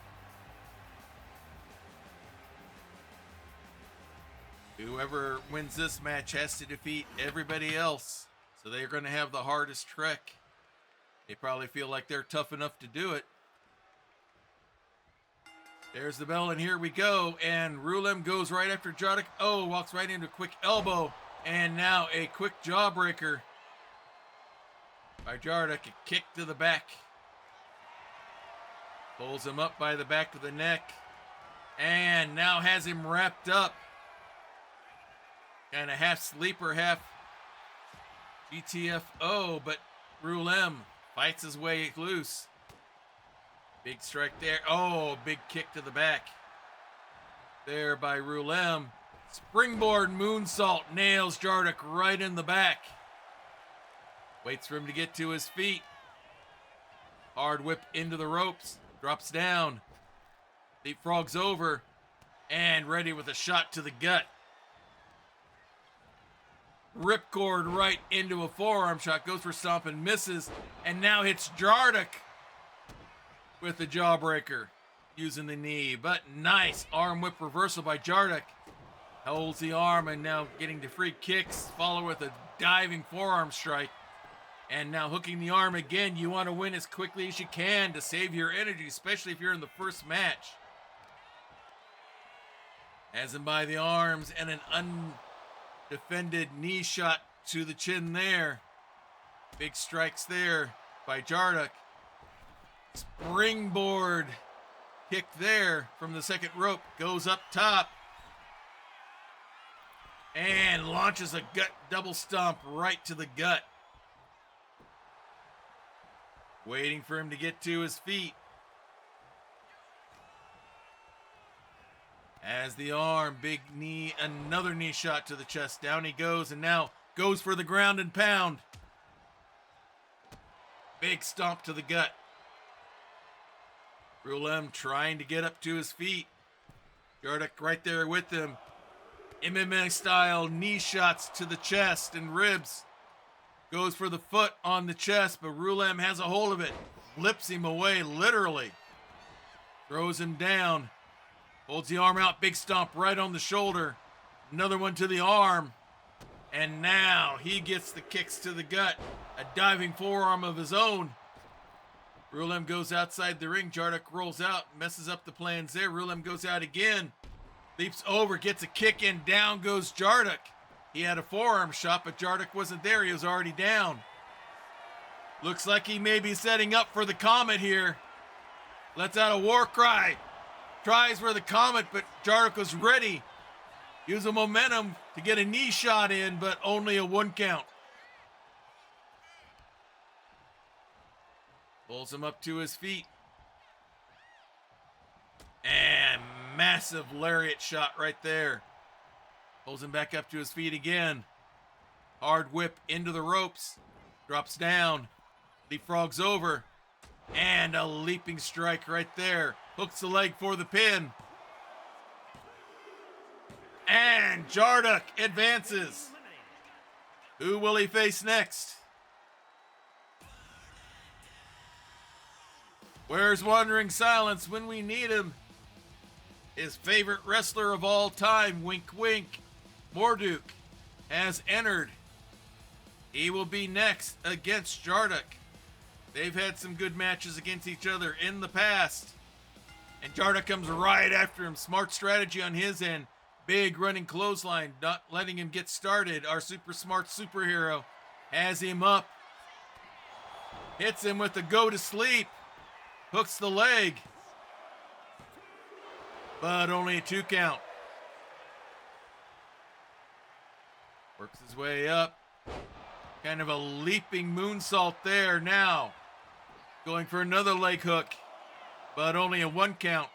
A: Whoever wins this match has to defeat everybody else, so they're going to have the hardest trek. They probably feel like they're tough enough to do it. There's the bell, and here we go. And Rulem goes right after Jarduk. Oh, walks right into a quick elbow. And now a quick jawbreaker by Jarduk. A kick to the back. Pulls him up by the back of the neck. And now has him wrapped up. Kind of half sleeper, half GTFO. But Rulem fights his way loose. Big strike there. Oh, big kick to the back. There by Rulem. Springboard moonsault nails Jarduk right in the back. Waits for him to get to his feet. Hard whip into the ropes. Drops down. Leapfrogs over. And ready with a shot to the gut. Ripcord right into a forearm shot. Goes for stomp and misses. And now hits Jarduk with the jawbreaker using the knee. But nice arm whip reversal by Jarduk. Holds the arm and now getting to free kicks. Follow with a diving forearm strike. And now hooking the arm again. You want to win as quickly as you can to save your energy, especially if you're in the first match. Has him by the arms and an undefended knee shot to the chin there. Big strikes there by Jarduk. Springboard kick there from the second rope. Goes up top. And launches a gut double stomp right to the gut. Waiting for him to get to his feet. As the arm, big knee, another knee shot to the chest. Down he goes and now goes for the ground and pound. Big stomp to the gut. Rulem trying to get up to his feet. Jarduk right there with him. MMA style knee shots to the chest and ribs. Goes for the foot on the chest, but Rulem has a hold of it. Flips him away, literally. Throws him down. Holds the arm out, big stomp right on the shoulder. Another one to the arm. And now he gets the kicks to the gut. A diving forearm of his own. Rulem goes outside the ring. Jarduk rolls out, messes up the plans there. Rulem goes out again. Leaps over, gets a kick in, down goes Jarduk. He had a forearm shot, but Jarduk wasn't there. He was already down. Looks like he may be setting up for the Comet here. Lets out a war cry. Tries for the Comet, but Jarduk was ready. Use the momentum to get a knee shot in, but only a 1 count. Pulls him up to his feet. And massive lariat shot right there. Pulls him back up to his feet again. Hard whip into the ropes. Drops down. Leapfrogs over. And a leaping strike right there. Hooks the leg for the pin. And Jarduk advances. Who will he face next? Where's Wandering Silence when we need him? His favorite wrestler of all time, wink wink, Marduk, has entered. He will be next against Jarduk. They've had some good matches against each other in the past. And Jarduk comes right after him. Smart strategy on his end. Big running clothesline, not letting him get started. Our super smart superhero has him up. Hits him with the go to sleep. Hooks the leg. But only a 2 count. Works his way up. Kind of a leaping moonsault there now. Going for another leg hook. But only a 1 count.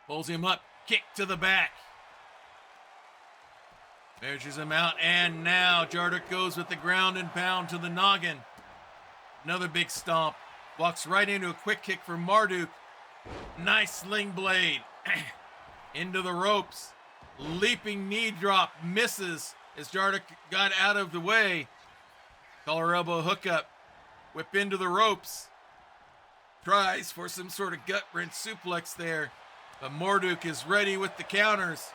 A: Pulls him up. Kick to the back. Measures him out. And now Jarduk goes with the ground and pound to the noggin. Another big stomp. Walks right into a quick kick from Marduk. Nice sling blade. Into the ropes. Leaping knee drop. Misses as Jarduk got out of the way. Collar elbow hookup. Whip into the ropes. Tries for some sort of gut wrench suplex there. But Marduk is ready with the counters.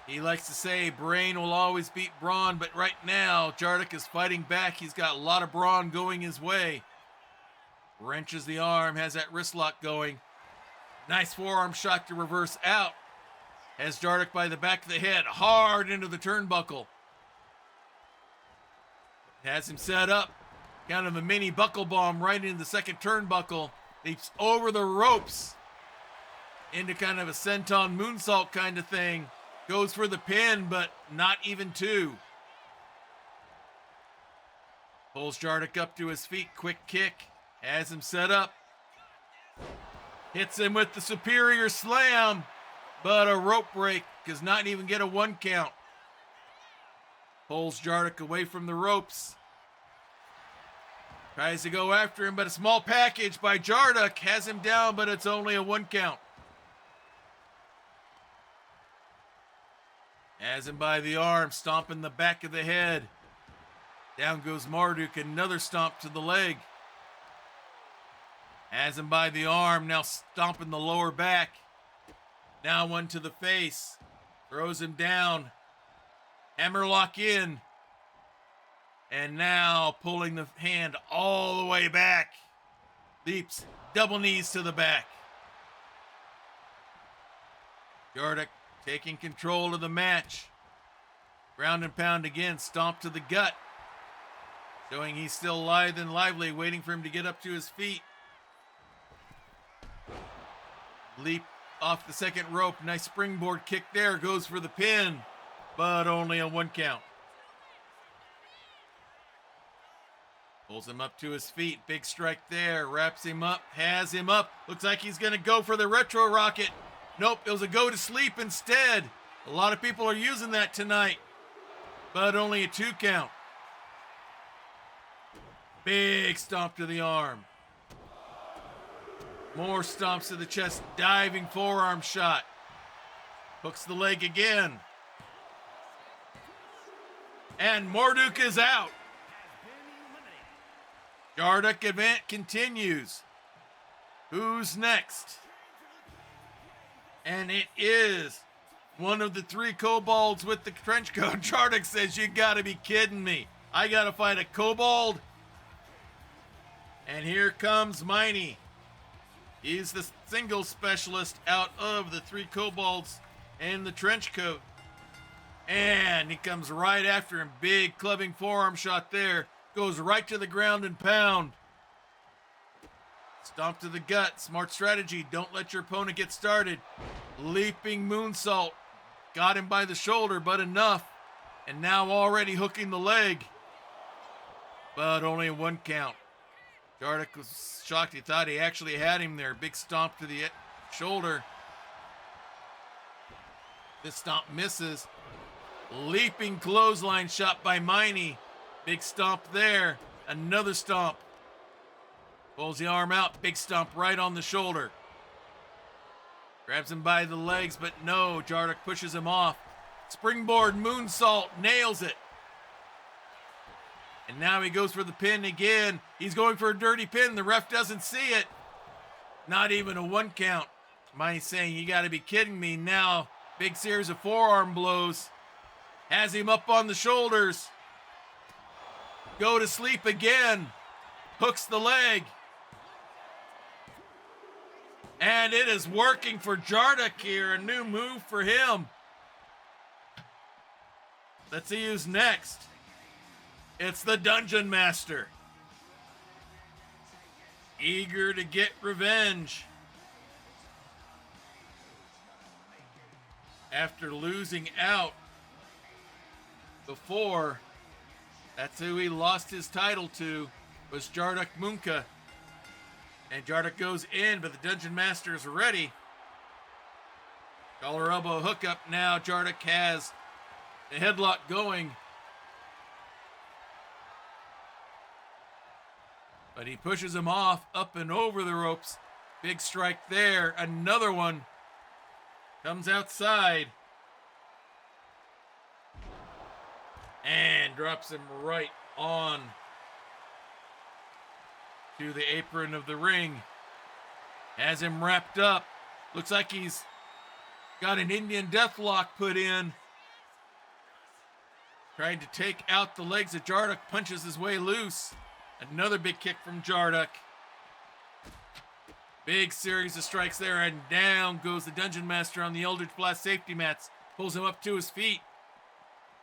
A: He likes to say brain will always beat brawn, but right now Jarduk is fighting back. He's got a lot of brawn going his way. Wrenches the arm, has that wrist lock going. Nice forearm shot to reverse out. Has Jarduk by the back of the head, hard into the turnbuckle. Has him set up. Kind of a mini buckle bomb right into the second turnbuckle. Leaps over the ropes into kind of a senton moonsault kind of thing. Goes for the pin, but not even 2. Pulls Jarduk up to his feet. Quick kick. Has him set up. Hits him with the superior slam, but a rope break does not even get a 1 count. Pulls Jarduk away from the ropes. Tries to go after him, but a small package by Jarduk has him down, but it's only a 1 count. Has him by the arm, stomping the back of the head. Down goes Marduk, another stomp to the leg. Has him by the arm, now stomping the lower back. Now one to the face. Throws him down. Hammerlock in. And now pulling the hand all the way back. Leaps, double knees to the back. Jarduk taking control of the match. Ground and pound again, stomp to the gut. Showing he's still lithe and lively, waiting for him to get up to his feet. Leap off the second rope, nice springboard kick there, goes for the pin, but only a 1 count. Pulls him up to his feet, big strike there, wraps him up, has him up, looks like he's gonna go for the retro rocket. Nope, it was a go to sleep instead. A lot of people are using that tonight, but only a 2 count. Big stomp to the arm. More stomps to the chest, diving forearm shot. Hooks the leg again. And Marduk is out. Jarduk event continues. Who's next? And it is one of the 3 kobolds with the trench coat. Jarduk says, you gotta be kidding me. I gotta fight a kobold? And here comes Miney. He's the single specialist out of the three kobolds and the trench coat. And he comes right after him. Big clubbing forearm shot there. Goes right to the ground and pound. Stomp to the gut. Smart strategy. Don't let your opponent get started. Leaping moonsault. Got him by the shoulder, but enough. And now already hooking the leg. But only a 1 count. Jardik was shocked. He thought he actually had him there. Big stomp to the shoulder. This stomp misses. Leaping clothesline shot by Miney. Big stomp there. Another stomp. Pulls the arm out. Big stomp right on the shoulder. Grabs him by the legs, but no. Jardik pushes him off. Springboard moonsault. Nails it. And now he goes for the pin again. He's going for a dirty pin. The ref doesn't see it. Not even a 1 count. Miney's saying, you got to be kidding me. Now, big series of forearm blows. Has him up on the shoulders. Go to sleep again. Hooks the leg. And it is working for Jardik here. A new move for him. Let's see who's next. It's the Dungeon Master. Eager to get revenge. After losing out before, that's who he lost his title to, was Jardik Munka. And Jardik goes in, but the Dungeon Master is ready. Collar elbow hookup now. Jardik has the headlock going. But he pushes him off, up and over the ropes. Big strike there. Another one. Comes outside. And drops him right on to the apron of the ring. Has him wrapped up. Looks like he's got an Indian deathlock put in. Trying to take out the legs of Jardik. Punches his way loose. Another big kick from Jardik. Big series of strikes there, and down goes the Dungeon Master on the Eldritch Blast safety mats. Pulls him up to his feet.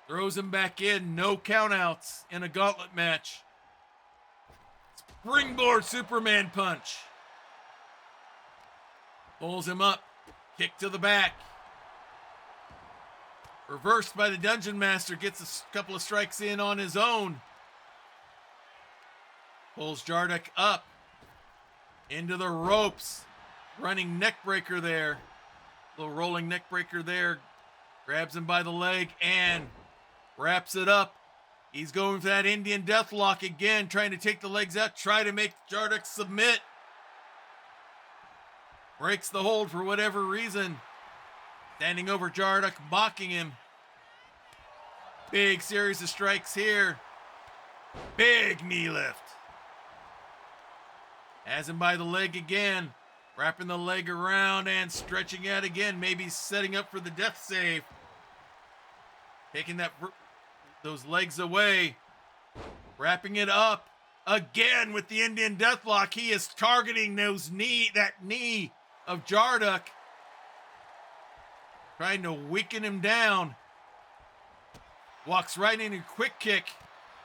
A: Throws him back in. No countouts in a gauntlet match. Springboard Superman punch. Pulls him up. Kick to the back. Reversed by the Dungeon Master. Gets a couple of strikes in on his own. Pulls Jardik up into the ropes. Running neck breaker there. Little rolling neck breaker there. Grabs him by the leg and wraps it up. He's going for that Indian deathlock again, trying to take the legs out, try to make Jardik submit. Breaks the hold for whatever reason. Standing over Jardik, mocking him. Big series of strikes here. Big knee lift. Has him by the leg again. Wrapping the leg around and stretching out again. Maybe setting up for the death save. Taking those legs away. Wrapping it up again with the Indian deathlock. He is targeting that knee of Jardik. Trying to weaken him down. Walks right into a quick kick.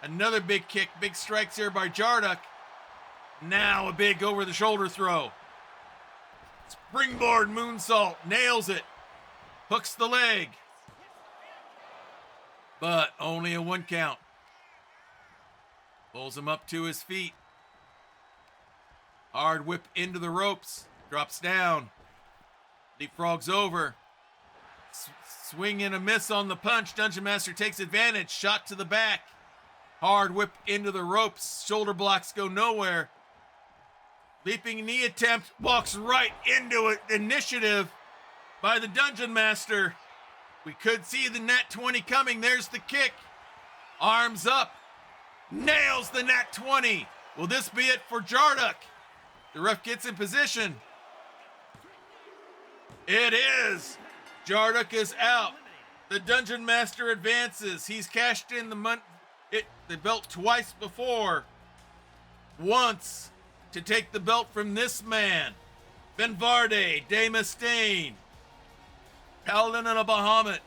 A: Another big kick. Big strikes here by Jardik. Now a big over-the-shoulder throw. Springboard moonsault. Nails it. Hooks the leg. But only a 1 count. Pulls him up to his feet. Hard whip into the ropes. Drops down. Leapfrogs over. Swing and a miss on the punch. Dungeon Master takes advantage. Shot to the back. Hard whip into the ropes. Shoulder blocks go nowhere. Leaping knee attempt. Walks right into it. Initiative by the Dungeon Master. We could see the nat 20 coming. There's the kick. Arms up. Nails the nat 20. Will this be it for Jardik? The ref gets in position. It is. Jardik is out. The Dungeon Master advances. He's cashed in the belt twice before. Once to take the belt from this man. Benvarde, De Mustaine, Paladin of Bahamut,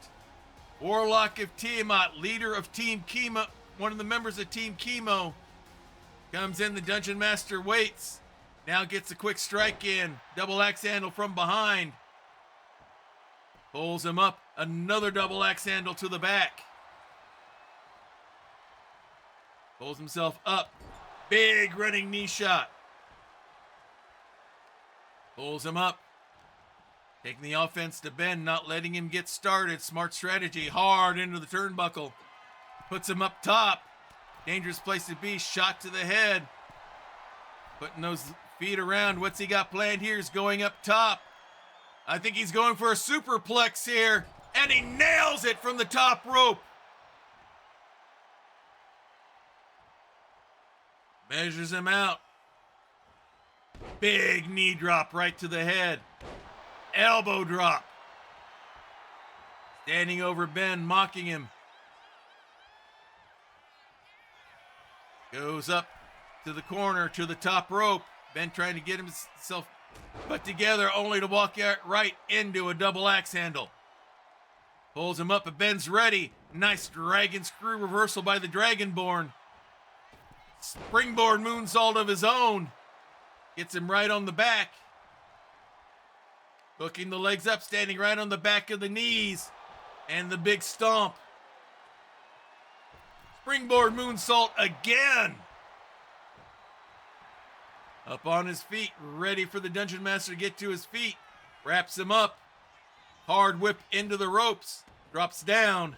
A: Warlock of Tiamat, leader of Team Chemo, one of the members of Team Chemo, comes in. The Dungeon Master waits. Now gets a quick strike in. Double axe handle from behind. Pulls him up. Another double axe handle to the back. Pulls himself up. Big running knee shot. Pulls him up. Taking the offense to Ben, not letting him get started. Smart strategy. Hard into the turnbuckle. Puts him up top. Dangerous place to be. Shot to the head. Putting those feet around. What's he got planned here? He's going up top. I think he's going for a superplex here. And he nails it from the top rope. Measures him out. Big knee drop right to the head. Elbow drop. Standing over Ben, mocking him. Goes up to the corner, to the top rope. Ben trying to get himself put together, only to walk out right into a double axe handle. Pulls him up, but Ben's ready. Nice dragon screw reversal by the Dragonborn. Springboard moonsault of his own. Gets him right on the back. Hooking the legs up, standing right on the back of the knees. And the big stomp. Springboard moonsault again. Up on his feet, ready for the Dungeon Master to get to his feet. Wraps him up. Hard whip into the ropes. Drops down.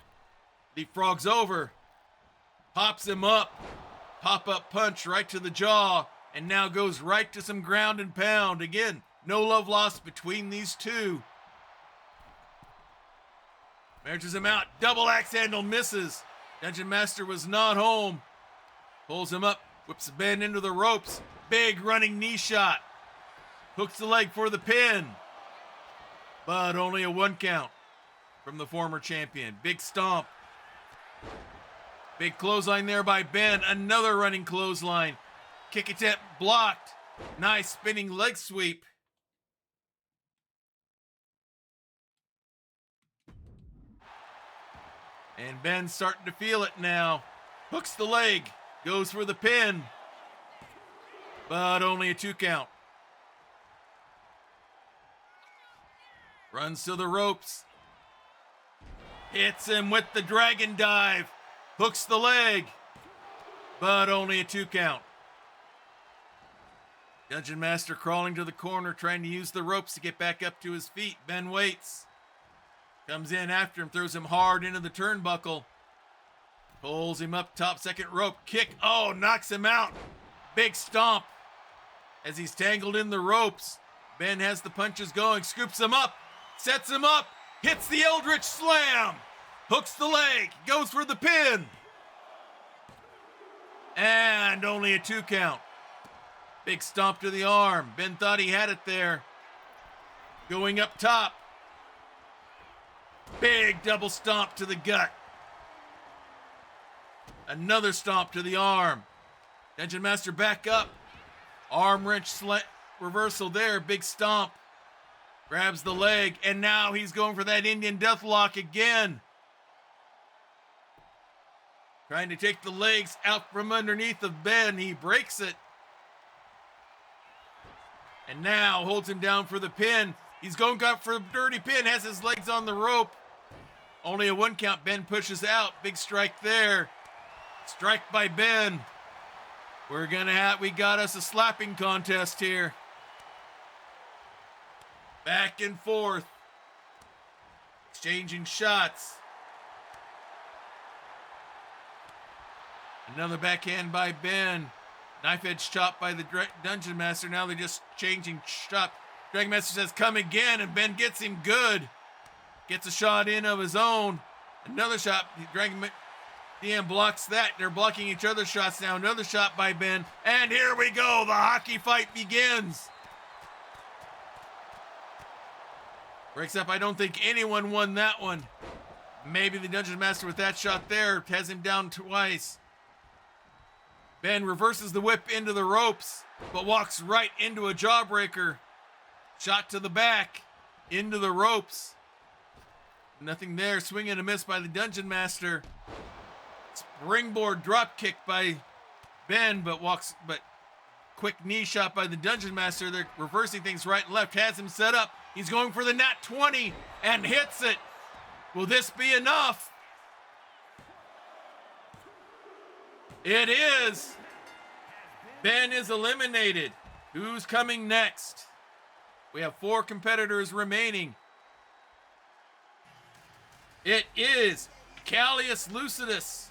A: Leapfrogs over. Pops him up. Pop-up punch right to the jaw. And now goes right to some ground and pound. Again, no love lost between these two. Measures him out. Double axe handle misses. Dungeon Master was not home. Pulls him up. Whips Ben into the ropes. Big running knee shot. Hooks the leg for the pin. But only a 1 count from the former champion. Big stomp. Big clothesline there by Ben. Another running clothesline. Kick attempt blocked. Nice spinning leg sweep. And Ben's starting to feel it now. Hooks the leg. Goes for the pin. But only a 2 count. Runs to the ropes. Hits him with the dragon dive. Hooks the leg. But only a 2 count. Dungeon Master crawling to the corner, trying to use the ropes to get back up to his feet. Ben waits. Comes in after him, throws him hard into the turnbuckle. Pulls him up top, second rope. Kick. Oh, knocks him out. Big stomp. As he's tangled in the ropes. Ben has the punches going. Scoops him up. Sets him up. Hits the Eldritch Slam. Hooks the leg. Goes for the pin. And only a 2 count. Big stomp to the arm. Ben thought he had it there. Going up top. Big double stomp to the gut. Another stomp to the arm. Dungeon Master back up. Arm wrench reversal there. Big stomp. Grabs the leg. And now he's going for that Indian Deathlock again. Trying to take the legs out from underneath of Ben. He breaks it. And now holds him down for the pin. He's going up for a dirty pin. Has his legs on the rope. Only a 1 count. Ben pushes out. Big strike there. Strike by Ben. We got us a slapping contest here. Back and forth. Exchanging shots. Another backhand by Ben. Knife edge chop by the Dungeon Master. Now they're just changing shot. Dragon Master says, come again, and Ben gets him good. Gets a shot in of his own. Another shot. Dragon DM blocks that. They're blocking each other's shots now. Another shot by Ben. And here we go. The hockey fight begins. Breaks up. I don't think anyone won that one. Maybe the Dungeon Master with that shot there has him down twice. Ben reverses the whip into the ropes, but walks right into a jawbreaker. Shot to the back. Into the ropes. Nothing there. Swing and a miss by the Dungeon Master. Springboard drop kick by Ben, but quick knee shot by the Dungeon Master. They're reversing things right and left. Has him set up. He's going for the nat 20 and hits it. Will this be enough? It is. Ben is eliminated. Who's coming next? We have 4 competitors remaining. It is Callius Lucidus,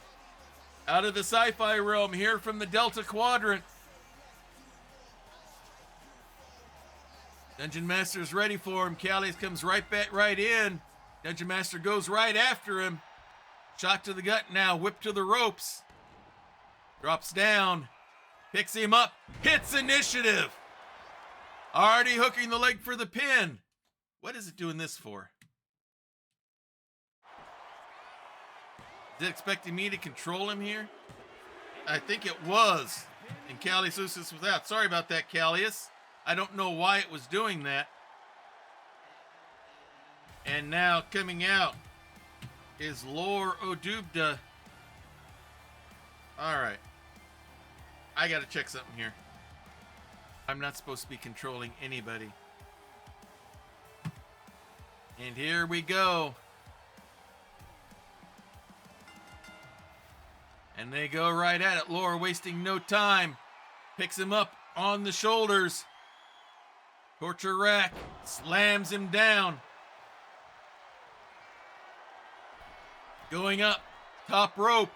A: out of the sci-fi realm, here from the Delta Quadrant. Dungeon Master's ready for him. Callius comes right in. Dungeon Master goes right after him. Shot to the gut now, whipped to the ropes. Drops down, picks him up, hits initiative. Already hooking the leg for the pin. What is it doing this for? Is it expecting me to control him here? I think it was. And Callius Lucis was out. Sorry about that, Callius. I don't know why it was doing that. And now coming out is Lore Odubda. All right. I got to check something here. I'm not supposed to be controlling anybody. And here we go. And they go right at it. Lore wasting no time. Picks him up on the shoulders. Torture rack. Slams him down. Going up. Top rope.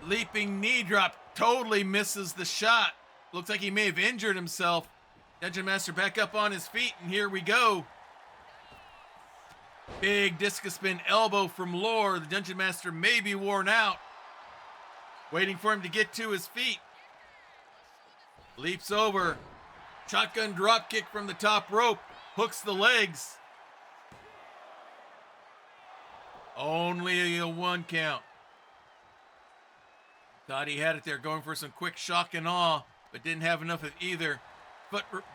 A: Leaping knee drop. Totally misses the shot. Looks like he may have injured himself. Dungeon Master back up on his feet, and here we go. Big discus spin elbow from Lore. The Dungeon Master may be worn out. Waiting for him to get to his feet. Leaps over. Shotgun drop kick from the top rope. Hooks the legs. Only a 1 count. Thought he had it there, going for some quick shock and awe, but didn't have enough of either.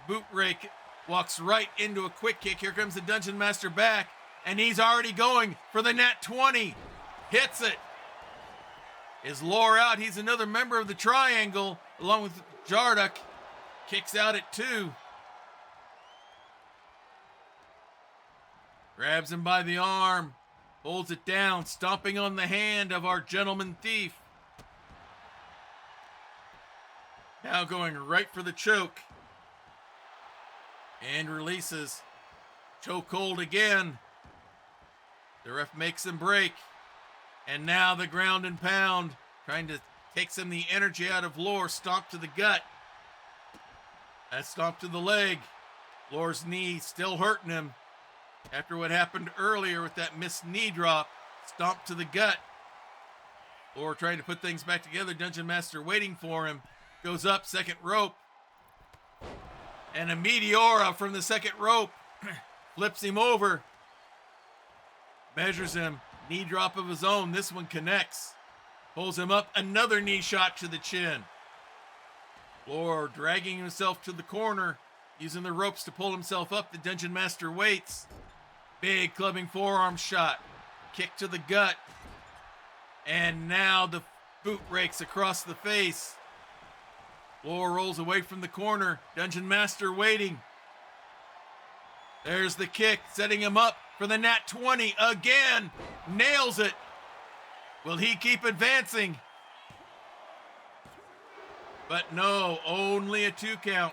A: Boot rake walks right into a quick kick. Here comes the Dungeon Master back, and he's already going for the nat 20. Hits it. Is Lore out? He's another member of the Triangle, along with Jarduk. Kicks out at 2. Grabs him by the arm, holds it down, stomping on the hand of our gentleman thief. Now going right for the choke. And releases. Choke hold again. The ref makes him break. And now the ground and pound. Trying to take some of the energy out of Lore. Stomp to the gut. That stomp to the leg. Lore's knee still hurting him. After what happened earlier with that missed knee drop. Stomp to the gut. Lore trying to put things back together. Dungeon Master waiting for him. Goes up, second rope. And a Meteora from the second rope. Flips him over. Measures him. Knee drop of his own. This one connects. Pulls him up. Another knee shot to the chin. Lore dragging himself to the corner. Using the ropes to pull himself up. The Dungeon Master waits. Big clubbing forearm shot. Kick to the gut. And now the boot rakes across the face. Lore rolls away from the corner. Dungeon Master waiting. There's the kick, setting him up for the nat 20 again. Nails it. Will he keep advancing? But no, only a 2 count.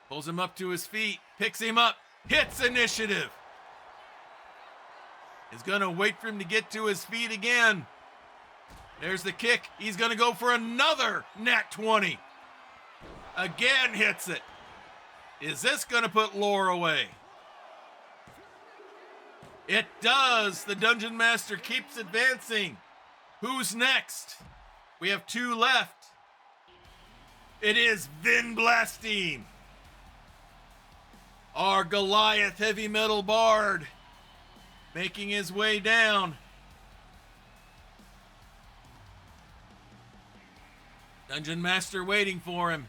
A: Pulls him up to his feet, picks him up, hits initiative. Is going to wait for him to get to his feet again. There's the kick. He's going to go for another nat 20. Again hits it. Is this going to put Lore away? It does. The Dungeon Master keeps advancing. Who's next? We have 2 left. It is Vin Blastine, our Goliath heavy metal bard, making his way down. Dungeon Master waiting for him.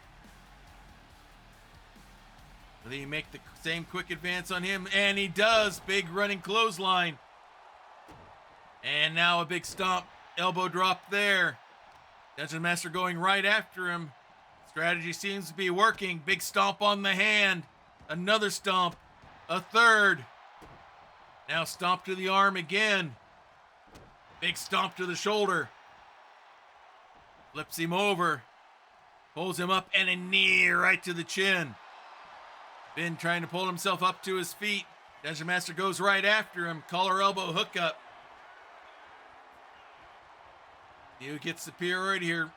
A: Will he make the same quick advance on him? And he does. Big running clothesline. And now a big stomp. Elbow drop there. Dungeon Master going right after him. Strategy seems to be working. Big stomp on the hand. Another stomp. A third. Now stomp to the arm again. Big stomp to the shoulder. Flips him over. Pulls him up and a knee right to the chin. Finn trying to pull himself up to his feet. Dungeon Master goes right after him. Collar elbow hookup. He gets superiority here.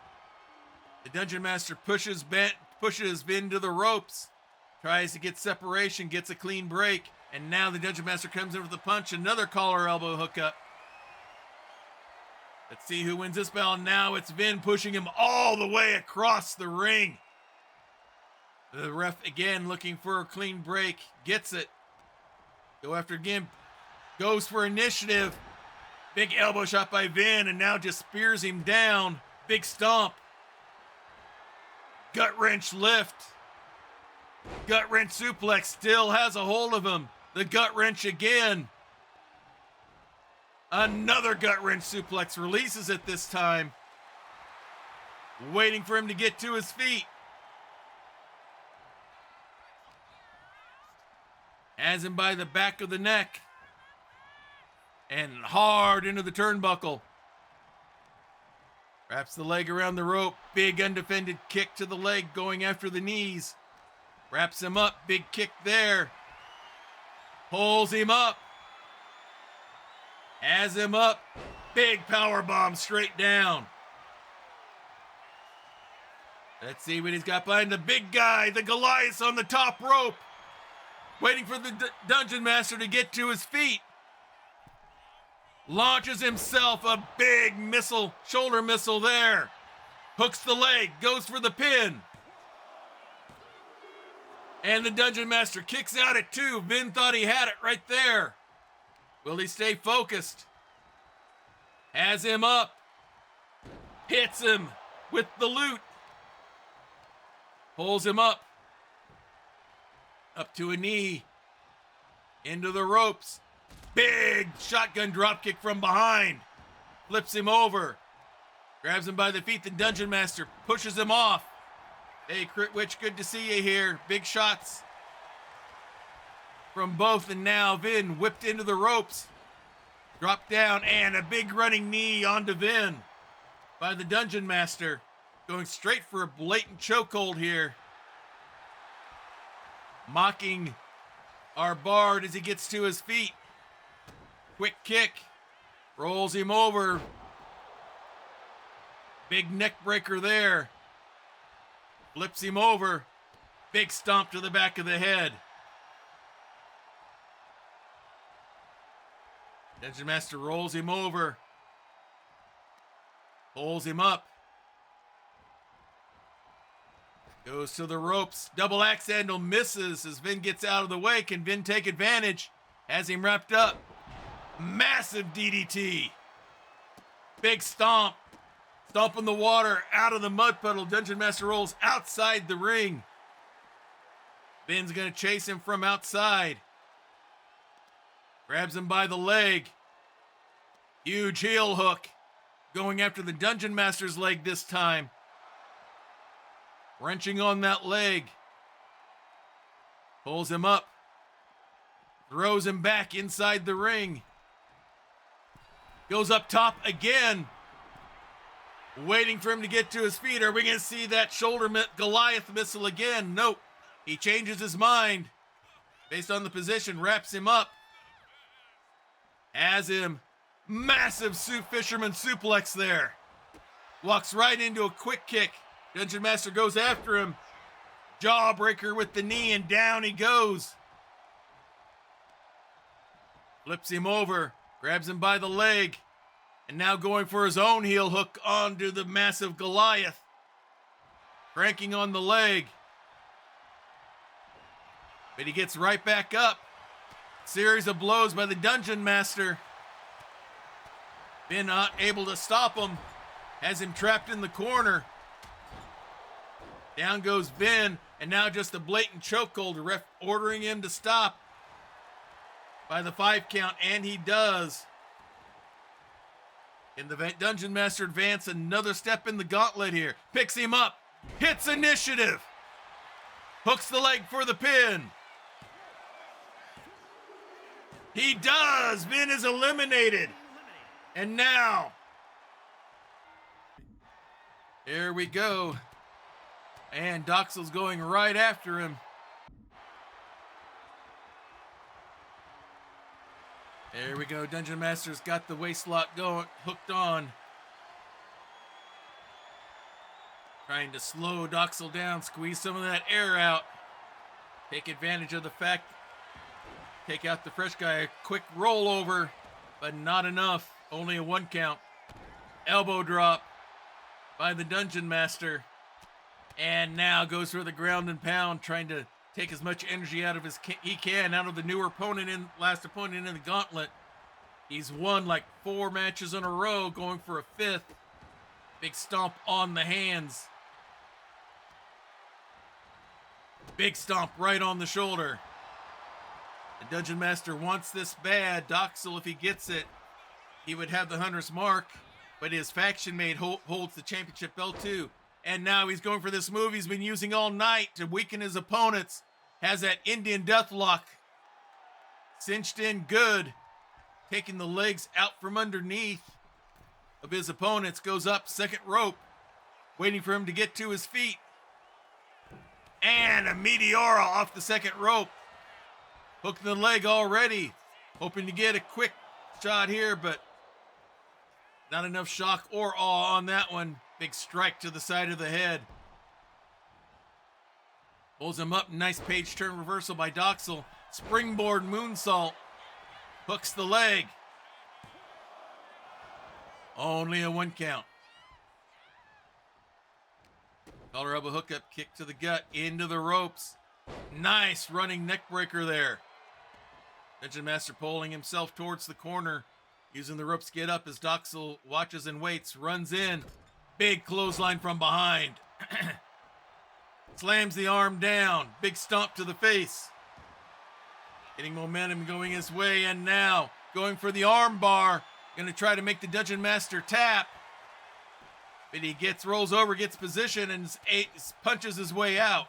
A: The Dungeon Master pushes Vin to the ropes. Tries to get separation, gets a clean break. And now the Dungeon Master comes in with a punch. Another collar elbow hookup. Let's see who wins this battle. Now it's Vin pushing him all the way across the ring. The ref again looking for a clean break. Gets it. Go after again. Goes for initiative. Big elbow shot by Vin and now just spears him down. Big stomp. Gut wrench lift. Gut wrench suplex still has a hold of him. The gut wrench again. Another gut wrench suplex, releases it this time. Waiting for him to get to his feet. Has him by the back of the neck. And hard into the turnbuckle. Wraps the leg around the rope. Big undefended kick to the leg going after the knees. Wraps him up. Big kick there. Pulls him up. Has him up. Big power bomb straight down. Let's see what he's got behind the big guy. The Goliath on the top rope. Waiting for the Dungeon Master to get to his feet. Launches himself a big missile, shoulder missile there. Hooks the leg, goes for the pin. And the Dungeon Master kicks out at 2. Vin thought he had it right there. Will he stay focused? Has him up. Hits him with the loot. Pulls him up. Up to a knee. Into the ropes. Big shotgun dropkick from behind. Flips him over. Grabs him by the feet. The Dungeon Master pushes him off. Hey, Crit Witch, good to see you here. Big shots from both, and now Vin whipped into the ropes. Dropped down, and a big running knee onto Vin by the Dungeon Master. Going straight for a blatant chokehold here. Mocking our Bard as he gets to his feet. Quick kick. Rolls him over. Big neck breaker there. Flips him over. Big stomp to the back of the head. Dungeon Master rolls him over. Pulls him up. Goes to the ropes. Double axe handle misses as Vin gets out of the way. Can Vin take advantage? Has him wrapped up. Massive DDT. Big stomp. Stomp in the water, out of the mud puddle. Dungeon Master rolls outside the ring. Vin's going to chase him from outside. Grabs him by the leg. Huge heel hook. Going after the Dungeon Master's leg this time. Wrenching on that leg. Pulls him up. Throws him back inside the ring. Goes up top again. Waiting for him to get to his feet. Are we going to see that shoulder Goliath missile again? Nope. He changes his mind. Based on the position, wraps him up. Has him. Massive fisherman suplex there. Walks right into a quick kick. Dungeon Master goes after him. Jawbreaker with the knee, and down he goes. Flips him over. Grabs him by the leg. And now going for his own heel hook onto the massive Goliath. Cranking on the leg. But he gets right back up. Series of blows by the Dungeon Master. Been not able to stop him. Has him trapped in the corner. Down goes Vin, and now just a blatant chokehold. The ref ordering him to stop by the 5 count, and he does. And the Dungeon Master advance another step in the gauntlet here. Picks him up, hits initiative, hooks the leg for the pin. He does. Vin is eliminated. And now, here we go. And Doxel's going right after him. There we go. Dungeon Master's got the waist lock going, hooked on. Trying to slow Doxel down, squeeze some of that air out. Take advantage of the fact, take out the fresh guy. A quick rollover, but not enough. Only a 1 count. Elbow drop by the Dungeon Master. And now goes for the ground and pound, trying to take as much energy out of he can out of the newer opponent, last opponent in the gauntlet. He's won like 4 matches in a row, going for a 5th. Big stomp on the hands. Big stomp right on the shoulder. The Dungeon Master wants this bad. Doxel, if he gets it, he would have the Hunter's mark, but his faction mate holds the championship belt too. And now he's going for this move he's been using all night to weaken his opponents. Has that Indian deathlock cinched in good. Taking the legs out from underneath of his opponents. Goes up, second rope. Waiting for him to get to his feet. And a Meteora off the second rope. Hooking the leg already. Hoping to get a quick shot here, but not enough shock or awe on that one. Big strike to the side of the head. Pulls him up. Nice page turn reversal by Doxel. Springboard moonsault. Hooks the leg. Only a 1 count. Collar elbow hookup, kick to the gut, into the ropes. Nice running neck breaker there. Dungeon Master pulling himself towards the corner. Using the ropes to get up as Doxel watches and waits. Runs in. Big clothesline from behind. Slams the arm down. Big stomp to the face. Getting momentum going his way, and now going for the arm bar. Going to try to make the Dungeon Master tap. But he rolls over, gets position, and punches his way out.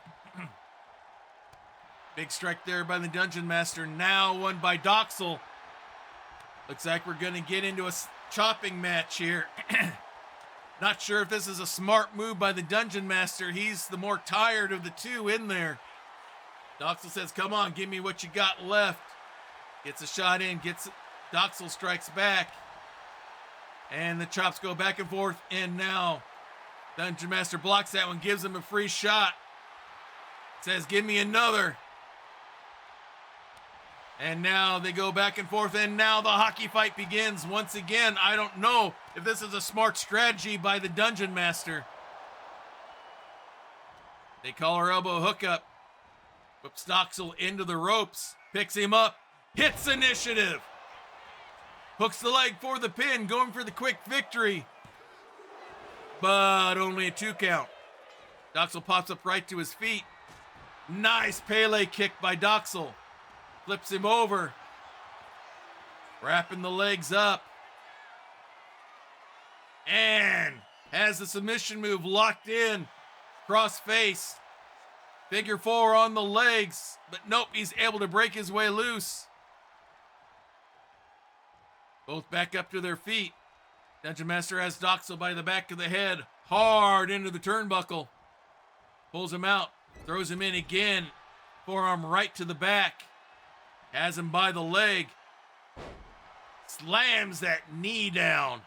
A: Big strike there by the Dungeon Master. Now won by Doxel. Looks like we're going to get into a chopping match here. Not sure if this is a smart move by the Dungeon Master. He's the more tired of the two in there. Doxel says, come on, give me what you got left. Gets a shot in, Doxel strikes back. And the chops go back and forth. And now Dungeon Master blocks that one, gives him a free shot. Says, give me another. And now they go back and forth, and now the hockey fight begins once again. I don't know if this is a smart strategy by the Dungeon Master. They collar elbow hookup. Whips Doxel into the ropes. Picks him up. Hits initiative. Hooks the leg for the pin. Going for the quick victory. But only a 2 count. Doxel pops up right to his feet. Nice Pele kick by Doxel. Flips him over. Wrapping the legs up. And has the submission move locked in. Cross face. Figure 4 on the legs. But nope, he's able to break his way loose. Both back up to their feet. Dungeon Master has Doxel by the back of the head. Hard into the turnbuckle. Pulls him out. Throws him in again. Forearm right to the back. Has him by the leg. Slams that knee down.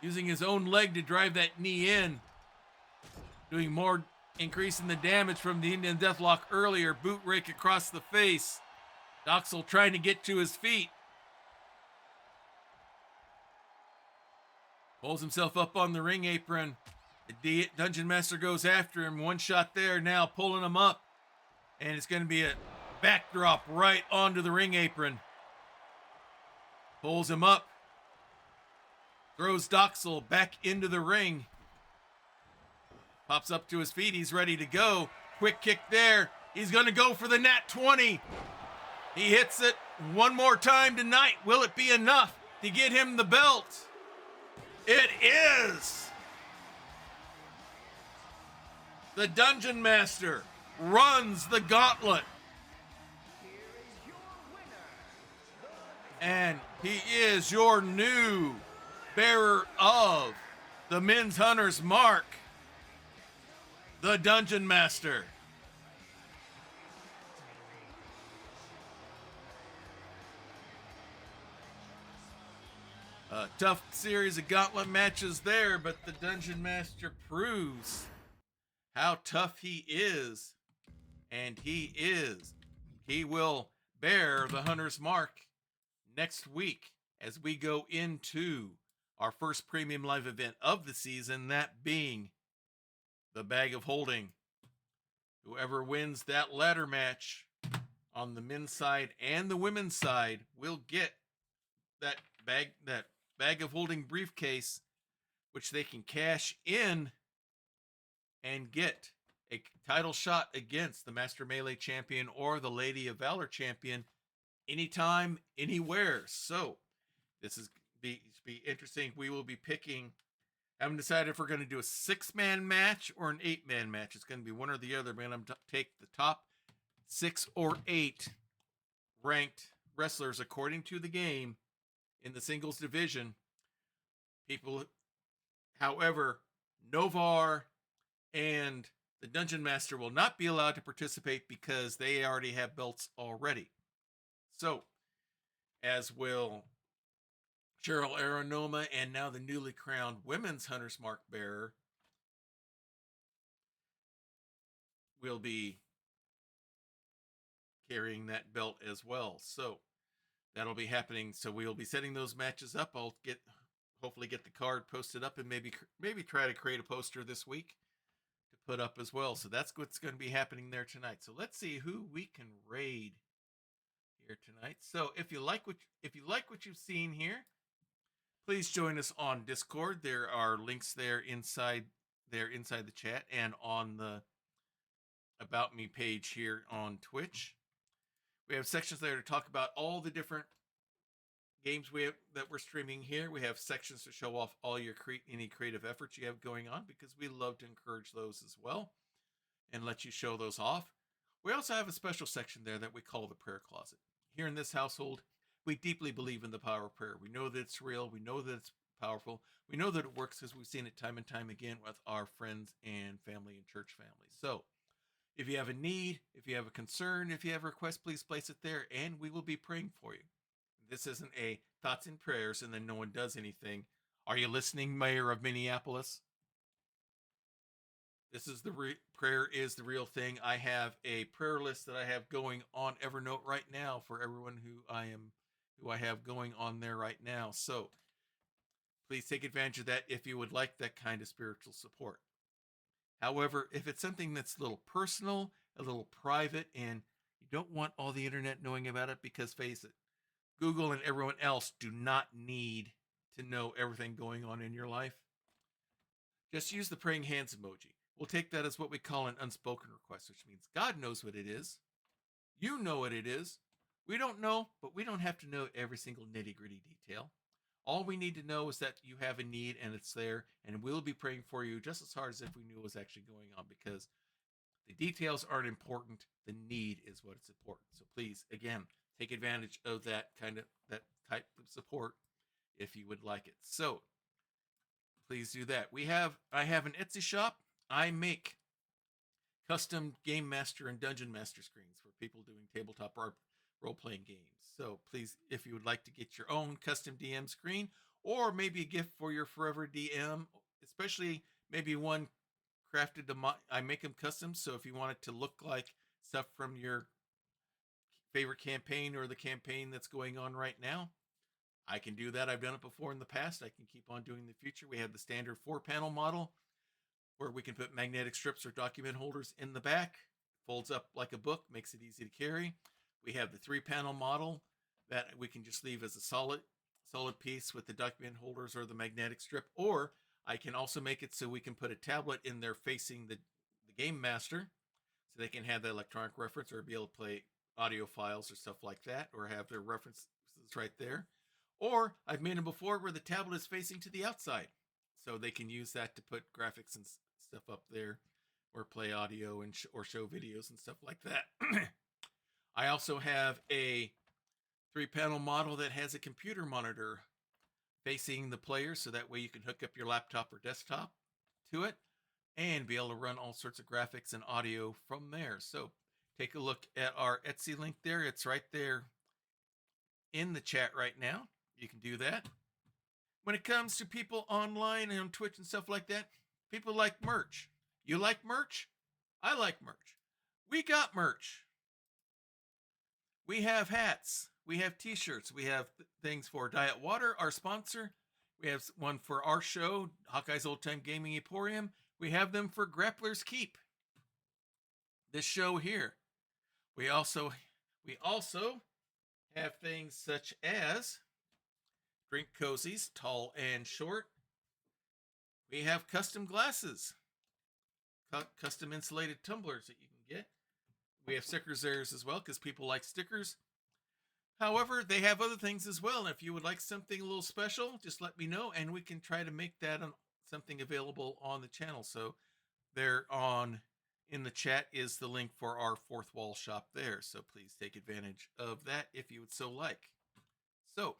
A: Using his own leg to drive that knee in. Doing more, increasing the damage from the Indian Deathlock earlier. Boot rake across the face. Doxel trying to get to his feet. Pulls himself up on the ring apron. The Dungeon Master goes after him. One shot there, now pulling him up. And it's going to be a backdrop right onto the ring apron. Pulls him up. Throws Doxel back into the ring. Pops up to his feet. He's ready to go. Quick kick there. He's going to go for the nat 20. He hits it one more time tonight. Will it be enough to get him the belt? It is. The Dungeon Master runs the gauntlet. And he is your new bearer of the Men's Hunter's Mark, the Dungeon Master. A tough series of gauntlet matches there, but the Dungeon Master proves how tough he is. And he is. He will bear the Hunter's Mark next week as we go into our first premium live event of the season, that being the Bag of Holding. Whoever wins that ladder match on the men's side and the women's side will get that bag of holding briefcase, which they can cash in and get a title shot against the Master Melee champion or the Lady of Valor champion anytime, anywhere. So this is be interesting. We will be picking. I haven't decided if we're going to do a 6-man match or an 8-man match. It's going to be one or the other. We're going to take the top 6 or 8 ranked wrestlers according to the game in the singles division. People, however, Novar and the Dungeon Master will not be allowed to participate because they already have belts already. So, as will Cheryl Aronoma and now the newly crowned Women's Hunter's Mark bearer will be carrying that belt as well. So, that'll be happening. So, we'll be setting those matches up. I'll hopefully get the card posted up and maybe try to create a poster this week to put up as well. So that's what's going to be happening there tonight. So let's see who we can raid here tonight. So if you like what you've seen here, please join us on Discord. There are links there inside the chat and on the About Me page here on Twitch. We have sections there to talk about all the different games that we're streaming here. We have sections to show off all your any creative efforts you have going on, because we love to encourage those as well and let you show those off. We also have a special section there that we call the prayer closet. Here in this household, we deeply believe in the power of prayer. We know that it's real. We know that it's powerful. We know that it works because we've seen it time and time again with our friends and family and church families. So if you have a need, if you have a concern, if you have a request, please place it there and we will be praying for you. This isn't a thoughts and prayers and then no one does anything. Are you listening, Mayor of Minneapolis? This is prayer is the real thing. I have a prayer list that I have going on Evernote right now for everyone who I have going on there right now. So please take advantage of that if you would like that kind of spiritual support. However, if it's something that's a little personal, a little private, and you don't want all the internet knowing about it, because face it, Google and everyone else do not need to know everything going on in your life. Just use the praying hands emoji. We'll take that as what we call an unspoken request, which means God knows what it is. You know what it is. We don't know, but we don't have to know every single nitty-gritty detail. All we need to know is that you have a need and it's there, and we'll be praying for you just as hard as if we knew what was actually going on, because the details aren't important. The need is what is important. So please, again, take advantage of that type of support if you would like it. So please do that. I have an Etsy shop. I make custom Game Master and Dungeon Master screens for people doing tabletop role-playing games. So please, if you would like to get your own custom DM screen, or maybe a gift for your forever DM, especially maybe one crafted I make them custom. So if you want it to look like stuff from your favorite campaign or the campaign that's going on right now, I can do that. I've done it before in the past. I can keep on doing in the future. We have the standard 4-panel model where we can put magnetic strips or document holders in the back. Folds up like a book, makes it easy to carry. We have the 3-panel model that we can just leave as a solid piece with the document holders or the magnetic strip. Or I can also make it so we can put a tablet in there facing the game master, so they can have the electronic reference or be able to play audio files or stuff like that, or have their references right there. Or I've made them before where the tablet is facing to the outside, so they can use that to put graphics and stuff up there, or play audio and or show videos and stuff like that. I also have a 3-panel model that has a computer monitor facing the player, so that way you can hook up your laptop or desktop to it and be able to run all sorts of graphics and audio from there. So take a look at our Etsy link there. It's right there in the chat right now. You can do that. When it comes to people online and on Twitch and stuff like that, people like merch. You like merch? I like merch. We got merch. We have hats. We have t-shirts. We have things for Diet Water, our sponsor. We have one for our show, Hawkeye's Old Time Gaming Emporium. We have them for Grappler's Keep, this show here. We also have things such as drink cozies, tall and short. We have custom glasses, custom insulated tumblers that you can get. We have stickers there as well, because people like stickers. However, they have other things as well. And if you would like something a little special, just let me know, and we can try to make that something available on the channel. So there in the chat is the link for our Fourth Wall shop there. So please take advantage of that if you would so like. So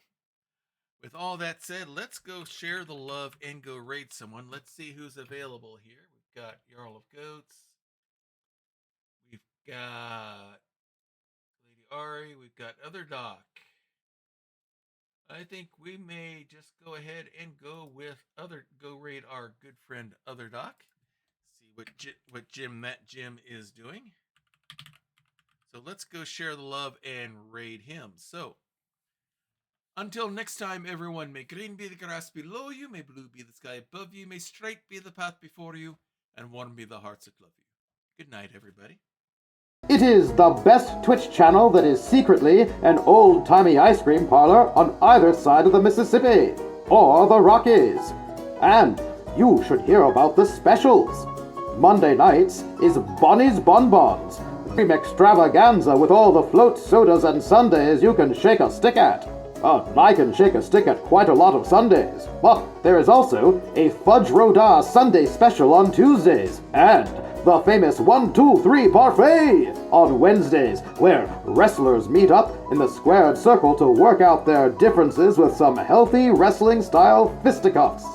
A: with all that said, let's go share the love and go raid someone. Let's see who's available here. We've got Jarl of Goats. We've got Lady Ari. We've got Other Doc. I think we may just go ahead and go raid our good friend Other Doc. See what Jim is doing. So let's go share the love and raid him. So until next time, everyone, may green be the grass below you, may blue be the sky above you, may straight be the path before you, and warm be the hearts that love you. Good night, everybody.
D: It is the best Twitch channel that is secretly an old-timey ice cream parlor on either side of the Mississippi, or the Rockies. And you should hear about the specials. Monday nights is Bonnie's Bonbons, cream extravaganza with all the float sodas and sundaes you can shake a stick at. I can shake a stick at quite a lot of Sundays, but there is also a Fudge Rodin Sunday special on Tuesdays, and the famous 1, 2, 3 parfait on Wednesdays, where wrestlers meet up in the squared circle to work out their differences with some healthy wrestling-style fisticuffs.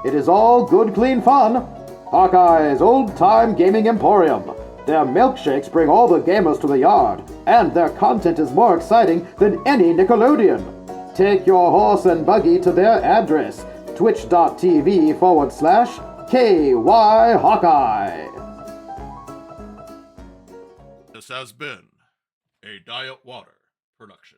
D: It is all good, clean fun. Hawkeye's Old Time Gaming Emporium. Their milkshakes bring all the gamers to the yard, and their content is more exciting than any Nickelodeon. Take your horse and buggy to their address, twitch.tv/KY Hawkeye.
A: This has been a Diet Water production.